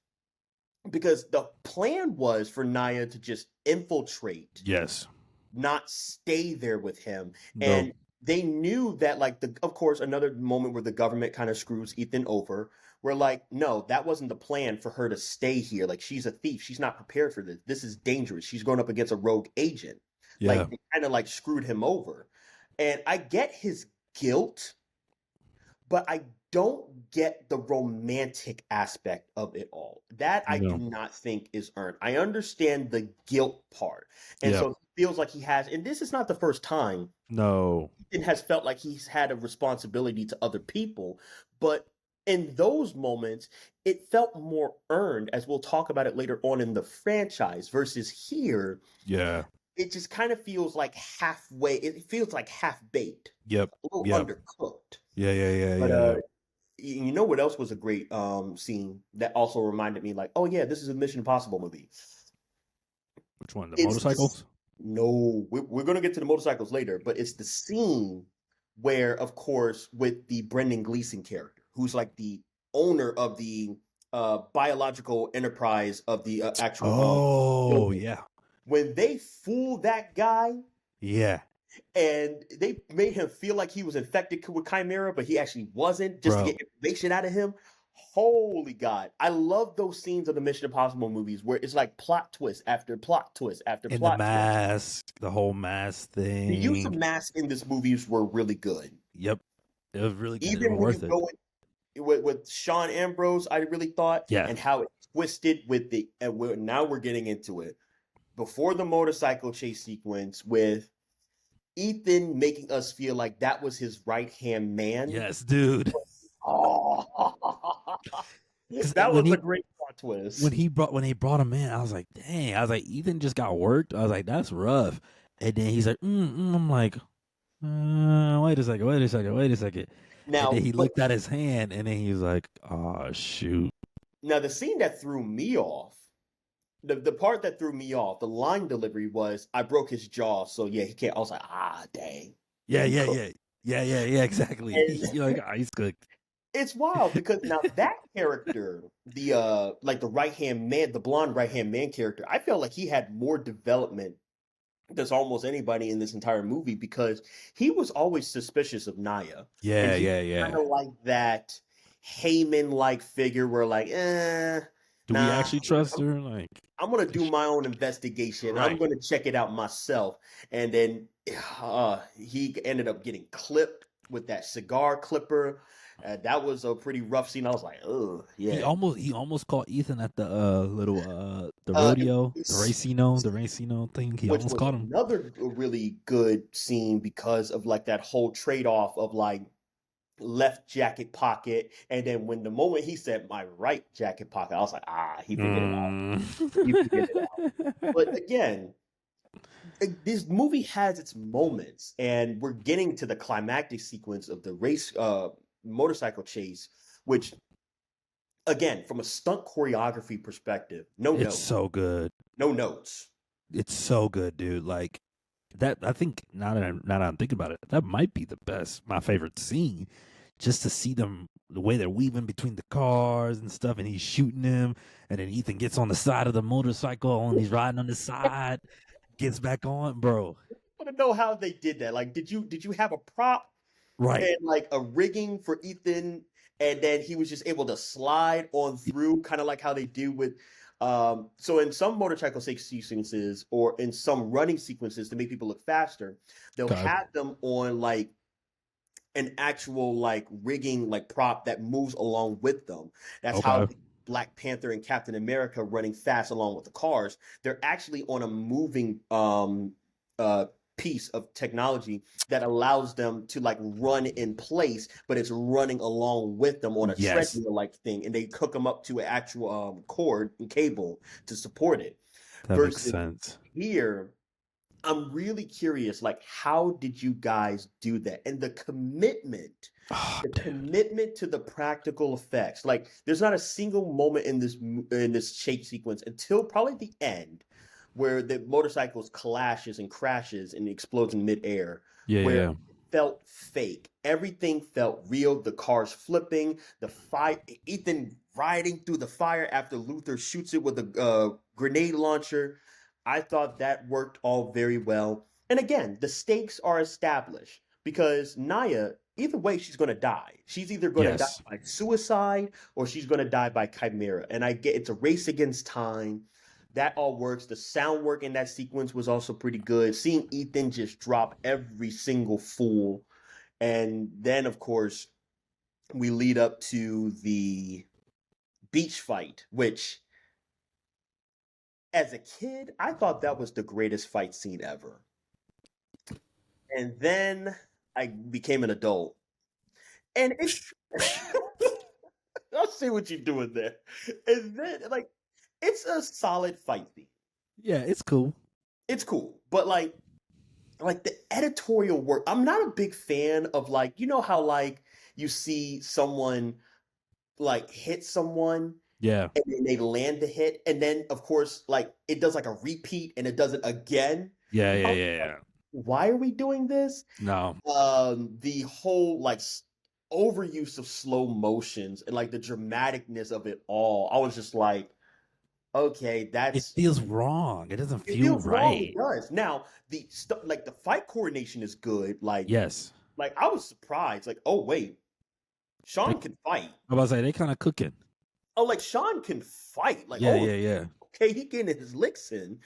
because the plan was for Naya to just infiltrate, Yes. not stay there with him. No. And they knew that, like, of course, another moment where the government kind of screws Ethan over. We're like, no, that wasn't the plan for her to stay here. Like, she's a thief. She's not prepared for this. This is dangerous. She's going up against a rogue agent. Yeah. Like, they kind of like screwed him over. And I get his guilt, but I don't get the romantic aspect of it all. That I No. do not think is earned. I understand the guilt part. And Yeah. so it feels like he has, and this is not the first time No. Ethan has felt like he's had a responsibility to other people, but in those moments, it felt more earned, as we'll talk about it later on in the franchise, versus here, Yeah. it just kind of feels like halfway, it feels like half-baked, Yep. a little Yep. undercooked. Yeah. Yeah. Yeah. But Yeah. you know what else was a great scene that also reminded me, like, oh yeah, this is a Mission Impossible movie. Which one? The It's motorcycles? No, we're going to get to the motorcycles later, but it's the scene where, of course, with the Brendan Gleeson character, who's like the owner of the biological enterprise of the actual Oh, building. yeah. When they fool that guy Yeah. and they made him feel like he was infected with Chimera, but he actually wasn't, just to Bro. get information out of him. Holy God. I love those scenes of the Mission Impossible movies where it's like plot twist after plot twist after And the plot twist. mask, the whole mask thing. The use of masks in this movies were really good. Yep. It was really good. Even when Worth you it. go in, with Sean Ambrose, I really thought, Yeah. and how it twisted with the, and now we're getting into it. Before the motorcycle chase sequence with Ethan making us feel like that was his right-hand man. Yes, dude. Oh, that was a great plot twist. When he brought him in, I was like, dang. I was like, Ethan just got worked. I was like, that's rough. And then he's like, I'm like, wait a second. Now, and then he looked at his hand, and then he was like, oh, shoot. Now, the scene that threw me off, the part that threw me off, the line delivery was, I broke his jaw, so yeah, he can't. I was like, dang. Yeah, exactly. You're like, he's cooked. It's wild because now that character, the like the right-hand man, the blonde right-hand man character, I felt like he had more development than almost anybody in this entire movie because he was always suspicious of Naya. Yeah. Kind of like that Heyman-like figure where like, Do we actually trust her? Like, I'm gonna do my own investigation. Right. I'm gonna check it out myself. And then he ended up getting clipped with that cigar clipper. That was a pretty rough scene. I was like, oh yeah. He almost caught Ethan at the little the rodeo, the racino thing. He Which almost was caught him. another really good scene because of like that whole trade-off of like left jacket pocket, and then when the moment he said my right jacket pocket, I was like, he figured it out. He figured it out. But again, this movie has its moments, and we're getting to the climactic sequence of the race motorcycle chase, which again, from a stunt choreography perspective, It's so good. No notes. It's so good, dude. Like that. I think now that I'm thinking about it, that might be my favorite scene. Just to see them, the way they're weaving between the cars and stuff, and he's shooting him, and then Ethan gets on the side of the motorcycle, and he's riding on the side, gets back on, bro. I want to know how they did that. Like, did you have a prop, right, and like a rigging for Ethan, and then he was just able to slide on through, kind of like how they do with. So in some motorcycle sequences, or in some running sequences to make people look faster, they'll have them on like an actual like rigging, like prop that moves along with them. That's how Black Panther and Captain America running fast along with the cars. They're actually on a moving piece of technology that allows them to like run in place, but it's running along with them on a treadmill like thing, and they hook them up to an actual cord and cable to support it. That makes sense. Here, I'm really curious, like, how did you guys do that? And the commitment to the practical effects. Like, there's not a single moment in this chase sequence until probably the end where the motorcycles clashes and crashes and explodes in midair. It felt fake. Everything felt real. The cars flipping, the fire, Ethan riding through the fire after Luther shoots it with a grenade launcher. I thought that worked all very well. And again, the stakes are established because Naya, either way, she's going to die. She's either going to die by suicide or she's going to die by Chimera. And I get it's a race against time. That all works. The sound work in that sequence was also pretty good. Seeing Ethan just drop every single fool. And then, of course, we lead up to the beach fight, which, as a kid, I thought that was the greatest fight scene ever. And then I became an adult. And it's... I'll see what you're doing there. And then, like, it's a solid fight scene. Yeah, it's cool. It's cool. But, like the editorial work, I'm not a big fan of, like, you know how, like, you see someone, like, hit someone Yeah. and then they land the hit, and then of course, like it does like a repeat, and it does it again. Yeah. I Yeah. was Yeah. like, Yeah. why are we doing this? No. The whole like overuse of slow motions and like the dramaticness of it all. I was just like, okay, It that's feels wrong. It doesn't it feel feels wrong. It right. does. Now the stuff like the fight coordination is good. Yes. Like I was surprised. Like, oh wait, Sean can fight. I was like, they kind of cooking. Oh, like Sean can fight. Like, Yeah. oh, Yeah. Yeah. okay, he getting his licks in.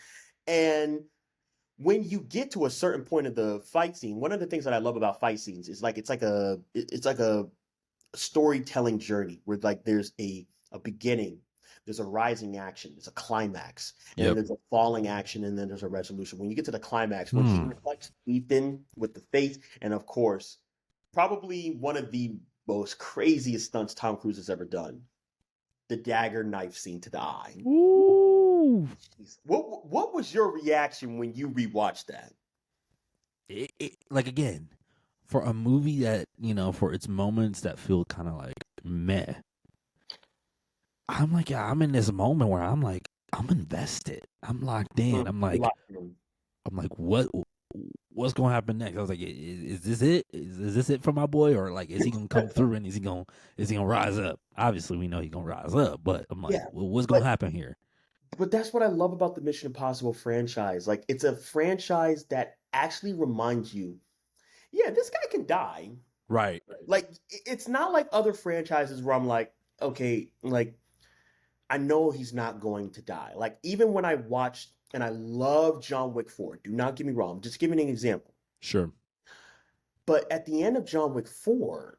And when you get to a certain point of the fight scene, one of the things that I love about fight scenes is like it's like a storytelling journey where like there's a beginning, there's a rising action, there's a climax, and then Yep. there's a falling action, and then there's a resolution. When you get to the climax, when he reflects Ethan with the face, and of course, probably one of the most craziest stunts Tom Cruise has ever done, the dagger knife scene to the eye. Ooh. What was your reaction when you rewatched that? Like again, for a movie that, for its moments that feel kind of like meh, I'm like, yeah, I'm in this moment where I'm like, I'm invested. I'm locked in. I'm like, what's gonna happen next? I was like, is this it? Is this it for my boy, or like, is he gonna come through and is he gonna rise up? Obviously, we know he's gonna rise up, but I'm like, Yeah, well, what's gonna happen here? But that's what I love about the Mission Impossible franchise. Like, it's a franchise that actually reminds you, yeah, this guy can die. Right. Like, it's not like other franchises where I'm like, okay, like, I know he's not going to die. Like, even when I watched, and I love John Wick 4, do not get me wrong, I'm just giving an example. Sure. But at the end of John Wick 4,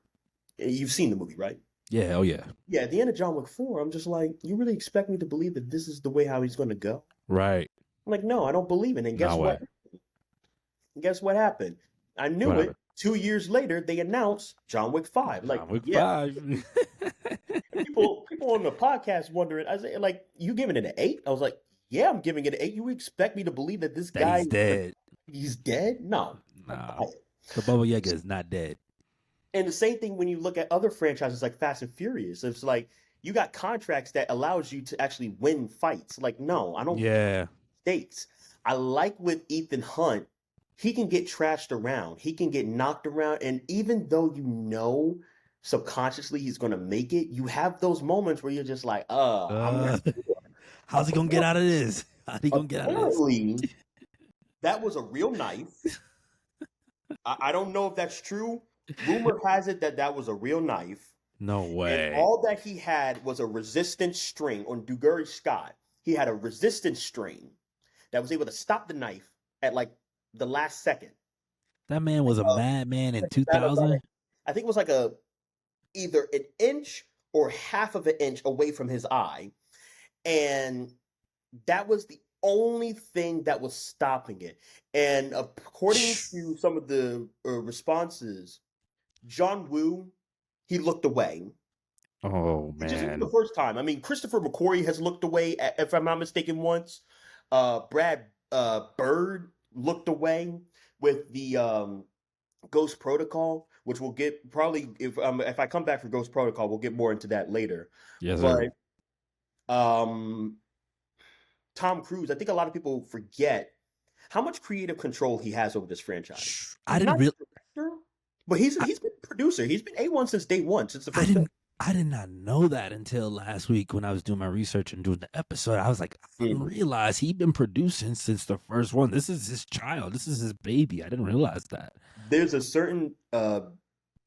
you've seen the movie, right? Yeah. Oh yeah. Yeah, at the end of John Wick 4, I'm just like, you really expect me to believe that this is the way how he's going to go? Right. I'm like, no, I don't believe it. And guess No what? way. Guess what happened? I knew What it. happened? 2 years later, they announced John Wick 5. Like, John Wick yeah, 5. people on the podcast wondering, I said, like, you giving it an 8? I was like, yeah, I'm giving it an 8. You expect me to believe that this guy He's dead. He's dead? No. Nah. The Baba Yaga is not dead. And the same thing when you look at other franchises like Fast and Furious. It's like you got contracts that allows you to actually win fights. Like, no, I don't. Yeah. Stakes. I like with Ethan Hunt, he can get trashed around. He can get knocked around. And even though you know subconsciously he's going to make it, you have those moments where you're just like, I'm not sure. How's he going to get out of this? How's he going to get out of this? Apparently, that was a real knife. I don't know if that's true. Rumor has it that that was a real knife. No way. And all that he had was a resistance string on Duguri Scott. He had a resistance string that was able to stop the knife at like the last second. That man was a madman in 2000. I think it was like either an inch or half of an inch away from his eye. And that was the only thing that was stopping it. And according to some of the responses, John Woo, he looked away. Oh It just wasn't man. the first time. I mean, Christopher McQuarrie has looked away, if I'm not mistaken, once. Brad Bird looked away with the Ghost Protocol, which we'll get probably if I come back for Ghost Protocol, we'll get more into that later. Yes, sir. But Tom Cruise, I think a lot of people forget how much creative control he has over this franchise. I didn't really. But he's been a producer. He's been A1 since day one, since the first. I did not know that until last week when I was doing my research and doing the episode. I was like, I didn't realize he'd been producing since the first one. This is his child. This is his baby. I didn't realize that. There's a certain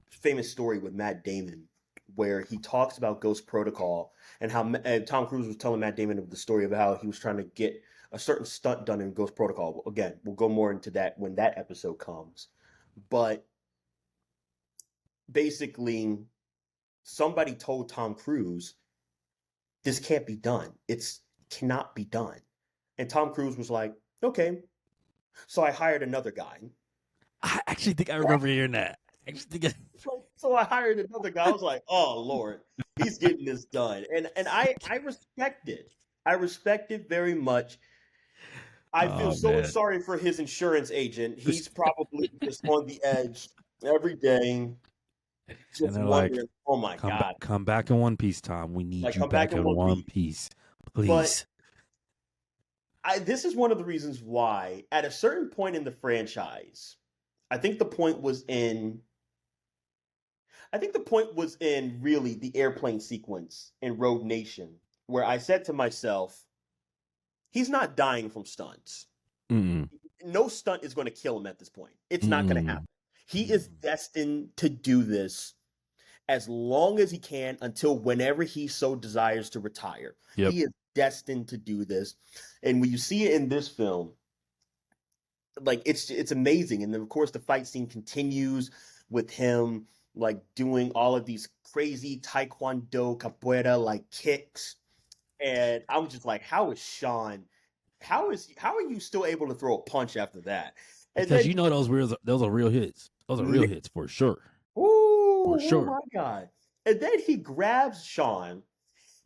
famous story with Matt Damon where he talks about Ghost Protocol and how Tom Cruise was telling Matt Damon of the story of how he was trying to get a certain stunt done in Ghost Protocol. Again, we'll go more into that when that episode comes. But basically, somebody told Tom Cruise, this can't be done. It cannot be done. And Tom Cruise was like, okay. So I hired another guy. I actually think I remember hearing that. So I hired another guy. I was like, oh, Lord, he's getting this done. And I respect it. I respect it very much. I feel sorry for his insurance agent. He's probably just on the edge every day. Just they're like, wondering, oh my God. come back in One Piece, Tom. We need Like, you come back back in in One One Piece. Piece, please. This is one of the reasons why, at a certain point in the franchise, I think the point was in. I think the point was in really the airplane sequence in Rogue Nation, where I said to myself, he's not dying from stunts. Mm-mm. No stunt is going to kill him at this point. It's not going to Mm-mm. happen. He is destined to do this as long as he can until whenever he so desires to retire. Yep. He is destined to do this. And when you see it in this film, like it's amazing. And then of course the fight scene continues with him like doing all of these crazy taekwondo capoeira like kicks. And I'm just like, how is Sean? How are you still able to throw a punch after that? And Because then, you know those are real hits. Those are real hits for sure. ooh, For sure. oh my God. And then he grabs Sean.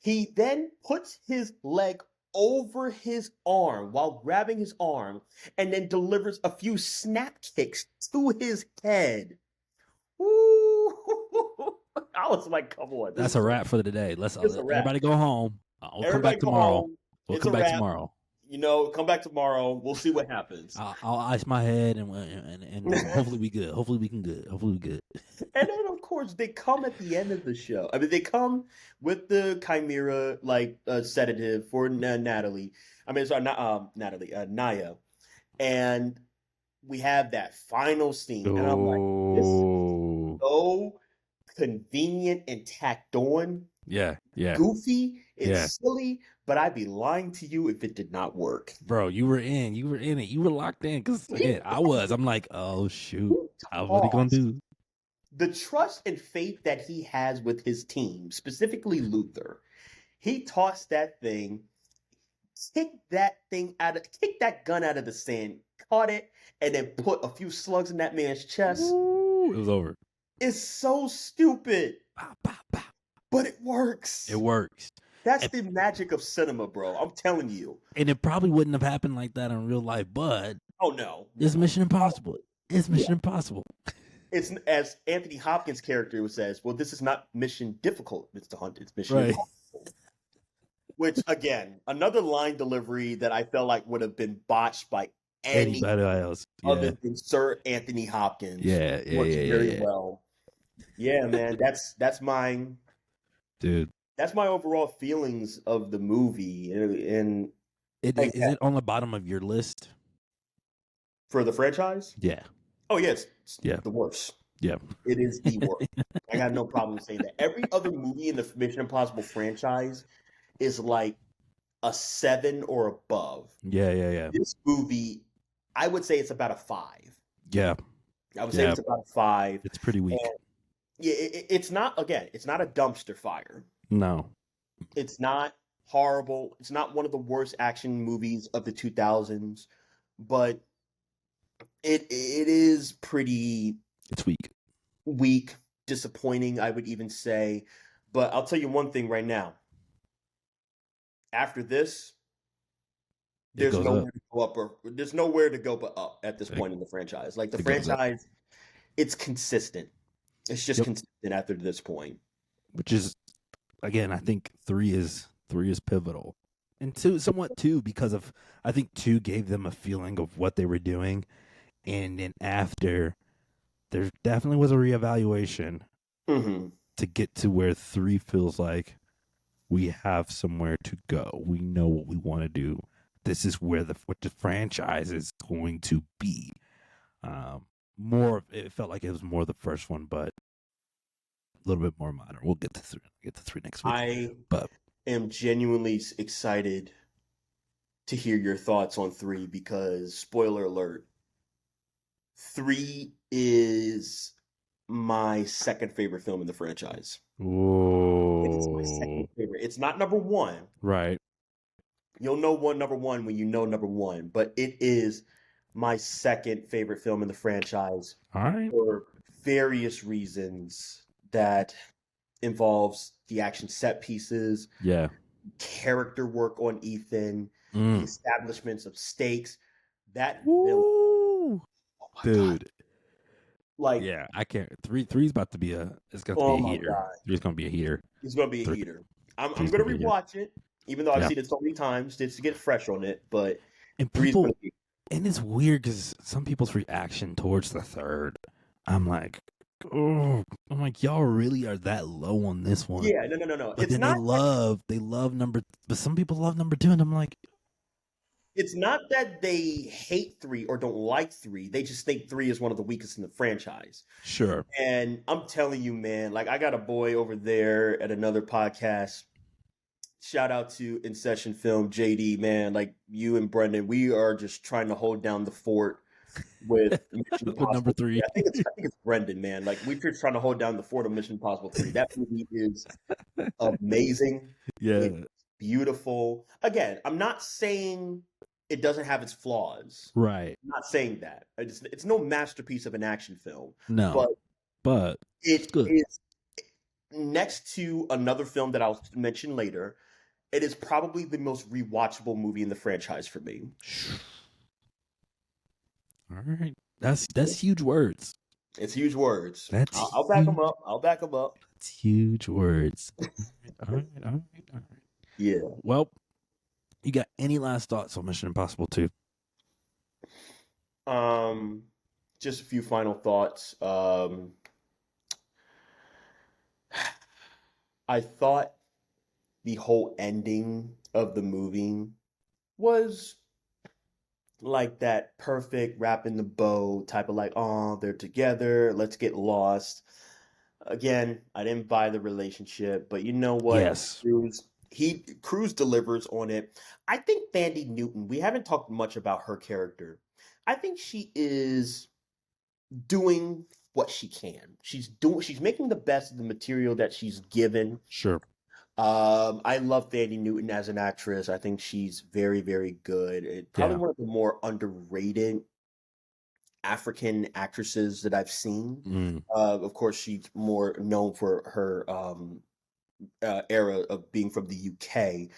He then puts his leg over his arm while grabbing his arm and then delivers a few snap kicks to his head. Ooh. I was like, come on. That's a wrap for the day. Let's It's a wrap. everybody go home. We'll come Everybody back go tomorrow. home. We'll It's come a back wrap. tomorrow. You know, come back tomorrow. We'll see what happens. I'll ice my head and hopefully we good. Hopefully we good. And then, of course, they come at the end of the show. I mean, they come with the Chimera like sedative for Natalie. I mean, sorry, not Natalie, Naya, and we have that final scene, and I'm like, this is so convenient and tacked on. Yeah. Goofy, it's Yeah. silly, but I'd be lying to you if it did not work. Bro, you were in it. You were locked in because again, I'm like, oh shoot, what are you gonna do? The trust and faith that he has with his team, specifically Luther, he tossed that thing, kicked that gun out of the sand, caught it, and then put a few slugs in that man's chest. Ooh, it was over. It's so stupid, Pow, pow, pow. but it works. It works. That's the magic of cinema, bro. I'm telling you. And it probably wouldn't have happened like that in real life, but Oh no, it's Mission Impossible. It's Mission Impossible. it's as Anthony Hopkins' character says. Well, this is not mission difficult, Mr. Hunt. It's mission Right. impossible. Which again, another line delivery that I felt like would have been botched by Anybody else? other than Sir Anthony Hopkins. Yeah. Works very well. Yeah, man, that's mine. Dude. That's my overall feelings of the movie, and Is it on the bottom of your list? for the franchise. Yeah. Oh yes, Yeah. the worst. Yeah. It is the worst. I got no problem saying that. Every other movie in the Mission Impossible franchise is like a 7 or above. Yeah. This movie, I would say it's about a 5. Yeah. I would say it's about a 5. It's pretty weak. And yeah, it's not a dumpster fire. No. It's not horrible. It's not one of the worst action movies of the 2000s, but it is pretty It's weak, disappointing, I would even say. But I'll tell you one thing right now. After this, there's nowhere to go up, there's nowhere to go but up at this point in the franchise. Like the franchise, it's consistent. It's just consistent after this point. Which is, again, I think 3 is pivotal, and 2 somewhat too, because of I think 2 gave them a feeling of what they were doing, and then after there definitely was a reevaluation to get to where 3 feels like we have somewhere to go. We know what we want to do. This is where what the franchise is going to be. It felt like it was more the first one, but a little bit more modern. We'll get to 3 next week. I am genuinely excited to hear your thoughts on 3 because, spoiler alert, 3 is my second favorite film in the franchise. Whoa. It is my second favorite. It's not number 1. Right. You'll know number 1 when you know number 1, but it is my second favorite film in the franchise. All right. For various reasons that involves the action set pieces, character work on Ethan, the establishments of stakes. That film, dude, Like, Yeah, I can't. Three's about to be a. It's got to be oh a my heater. God, Three's gonna be a heater. it's gonna be a Three, heater. I'm three's gonna gonna be a heater. rewatch it, even though I've Yeah, seen it so many times just to get fresh on it. But and three's gonna people, be. and it's weird because some people's reaction towards the third, I'm like, oh, I'm like, y'all really are that low on this one. Yeah, no. But then they love number. But some people love number two, and I'm like, It's not that they hate three or don't like three. They just think three is one of the weakest in the franchise. sure, And I'm telling you, man, like I got a boy over there at another podcast. Shout out to In Session Film, JD, man. Like you and Brendan, we are just trying to hold down the fort with Mission with number Impossible. three. Yeah, I think it's Brendan, man. Like we're just trying to hold down the fort of Mission Impossible 3. That movie is amazing. Yeah, It's beautiful. Again, I'm not saying it doesn't have its flaws. right. I'm not saying that. It's no masterpiece of an action film, No, but it's it good. is next to another film that I'll mention later. It is probably the most rewatchable movie in the franchise for me. All right, that's huge words. It's huge words. That's I'll back them huge. up. I'll back them up. It's huge words. All right. Yeah. Well, you got any last thoughts on Mission Impossible 2? Just a few final thoughts. I thought the whole ending of the movie was like that perfect wrap in the bow type of like, oh, they're together, let's get lost. Again, I didn't buy the relationship, but you know what? Yes. Cruz delivers on it. I think Thandie Newton, we haven't talked much about her character. I think she is doing what she can. She's making the best of the material that she's given. Sure. I love Thandie Newton as an actress. I think she's very, very good. Probably one of the more underrated African actresses that I've seen. Of course, she's more known for her era of being from the UK.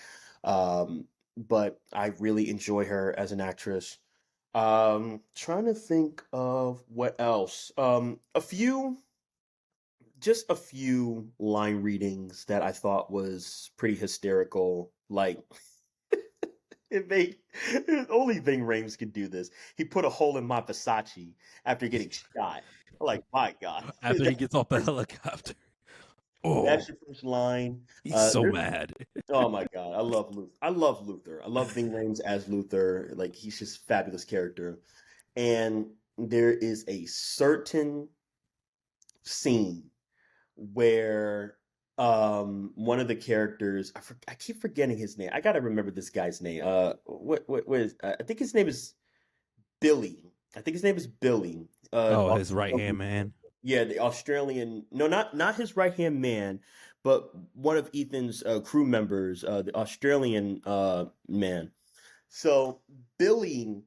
But I really enjoy her as an actress. Trying to think of what else. Just a few line readings that I thought was pretty hysterical. Like only Ving Rhames can do this. He put a hole in my Versace after getting shot. Like, my God. After he gets off the helicopter. Oh, That's your first line. he's so mad. Oh my God. I love Luther. I love Ving Rhames as Luther. Like, he's just a fabulous character. And there is a certain scene where one of the characters, I keep forgetting his name. I gotta remember this guy's name. What is? I think his name is Billy. His right hand man. Yeah, the Australian. No, not his right hand man, but one of Ethan's crew members, the Australian man. So Billy,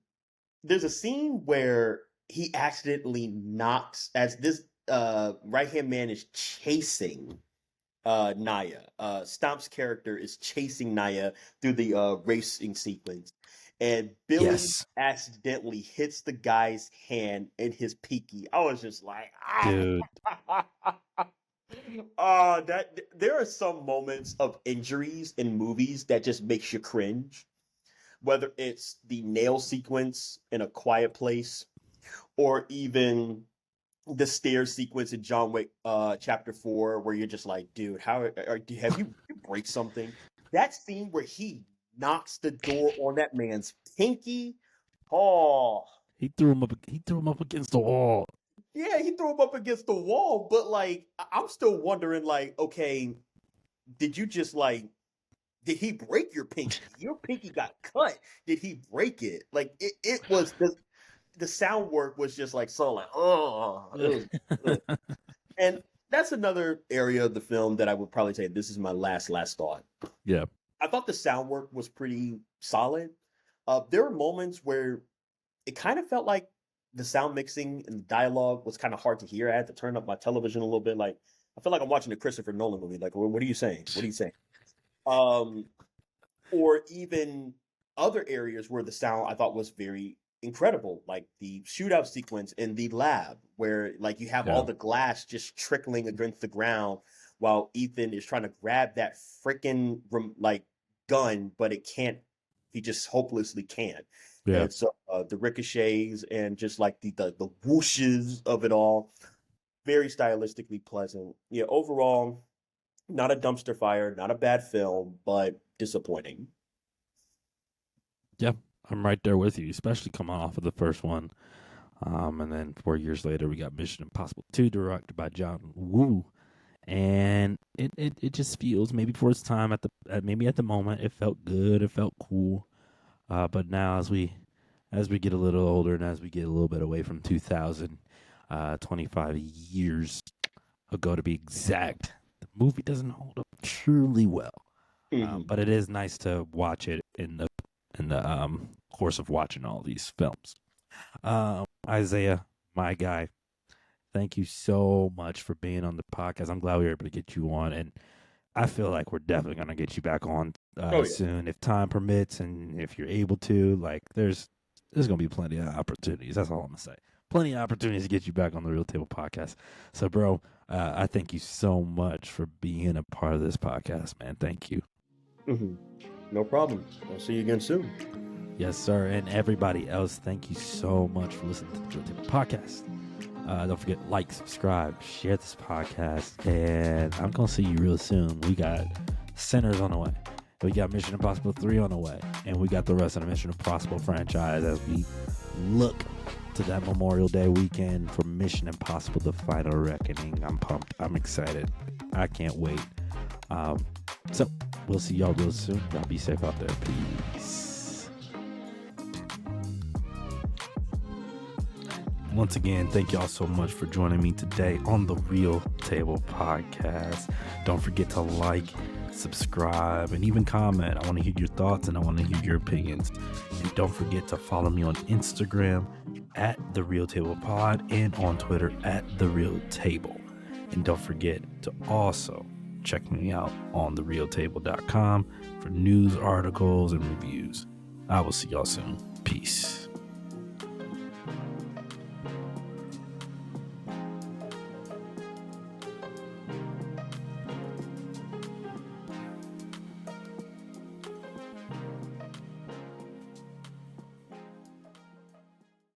there's a scene where he accidentally knocks as this right hand man is chasing Naya. Stomp's character is chasing Naya through the racing sequence. And Billy accidentally hits the guy's hand in his pinky. I was just like, dude. There are some moments of injuries in movies that just makes you cringe. Whether it's the nail sequence in A Quiet Place, or even the stairs sequence in John Wick Chapter 4, where you're just like, dude, have you break something? That scene where he knocks the door on that man's pinky. Oh, he threw him up against the wall. Yeah, he threw him up against the wall, but like I'm still wondering, like, okay, did he break your pinky? Your pinky got cut. Did he break it? Like it was the sound work was just like so like and that's another area of the film that I would probably say this is my last thought. Yeah. I thought the sound work was pretty solid. There were moments where it kind of felt like the sound mixing and the dialogue was kind of hard to hear. I had to turn up my television a little bit. Like I feel like I'm watching a Christopher Nolan movie. Like, what are you saying? What are you saying? Or even other areas where the sound I thought was very incredible. Like the shootout sequence in the lab where like you have all the glass just trickling against the ground while Ethan is trying to grab that freaking like gun, but it can't. He just hopelessly can't. Yeah. And so the ricochets and just like the whooshes of it all, very stylistically pleasant. Yeah, overall, not a dumpster fire, not a bad film, but disappointing. Yeah, I'm right there with you, especially coming off of the first one. And then 4 years later, we got Mission Impossible 2, directed by John Woo. And it just feels, maybe for its time at the moment, it felt good, it felt cool. But now as we get a little older and as we get a little bit away from 2000, 25 years ago to be exact, the movie doesn't hold up truly well. But it is nice to watch it in the course of watching all these films. Isaiah, my guy, thank you so much for being on the podcast. I'm glad we were able to get you on, and I feel like we're definitely going to get you back on soon if time permits and if you're able to. Like, there's going to be plenty of opportunities. That's all I'm going to say. Plenty of opportunities to get you back on the Real Table Podcast. So, bro, I thank you so much for being a part of this podcast, man. Thank you. No problem. I'll see you again soon. Yes, sir. And everybody else, thank you so much for listening to the Real Table Podcast. Don't forget, like, subscribe, share this podcast, and I'm going to see you real soon. We got Sinners on the way. We got Mission Impossible 3 on the way, and we got the rest of the Mission Impossible franchise as we look to that Memorial Day weekend for Mission Impossible: The Final Reckoning. I'm pumped. I'm excited. I can't wait. So we'll see y'all real soon. Y'all be safe out there. Peace. Once again, thank y'all so much for joining me today on the Real Table Podcast. Don't forget to like, subscribe, and even comment. I want to hear your thoughts and I want to hear your opinions. And don't forget to follow me on Instagram at The Real Table Pod and on Twitter at The Real Table. And don't forget to also check me out on therealtable.com for news, articles, and reviews. I will see y'all soon. Peace.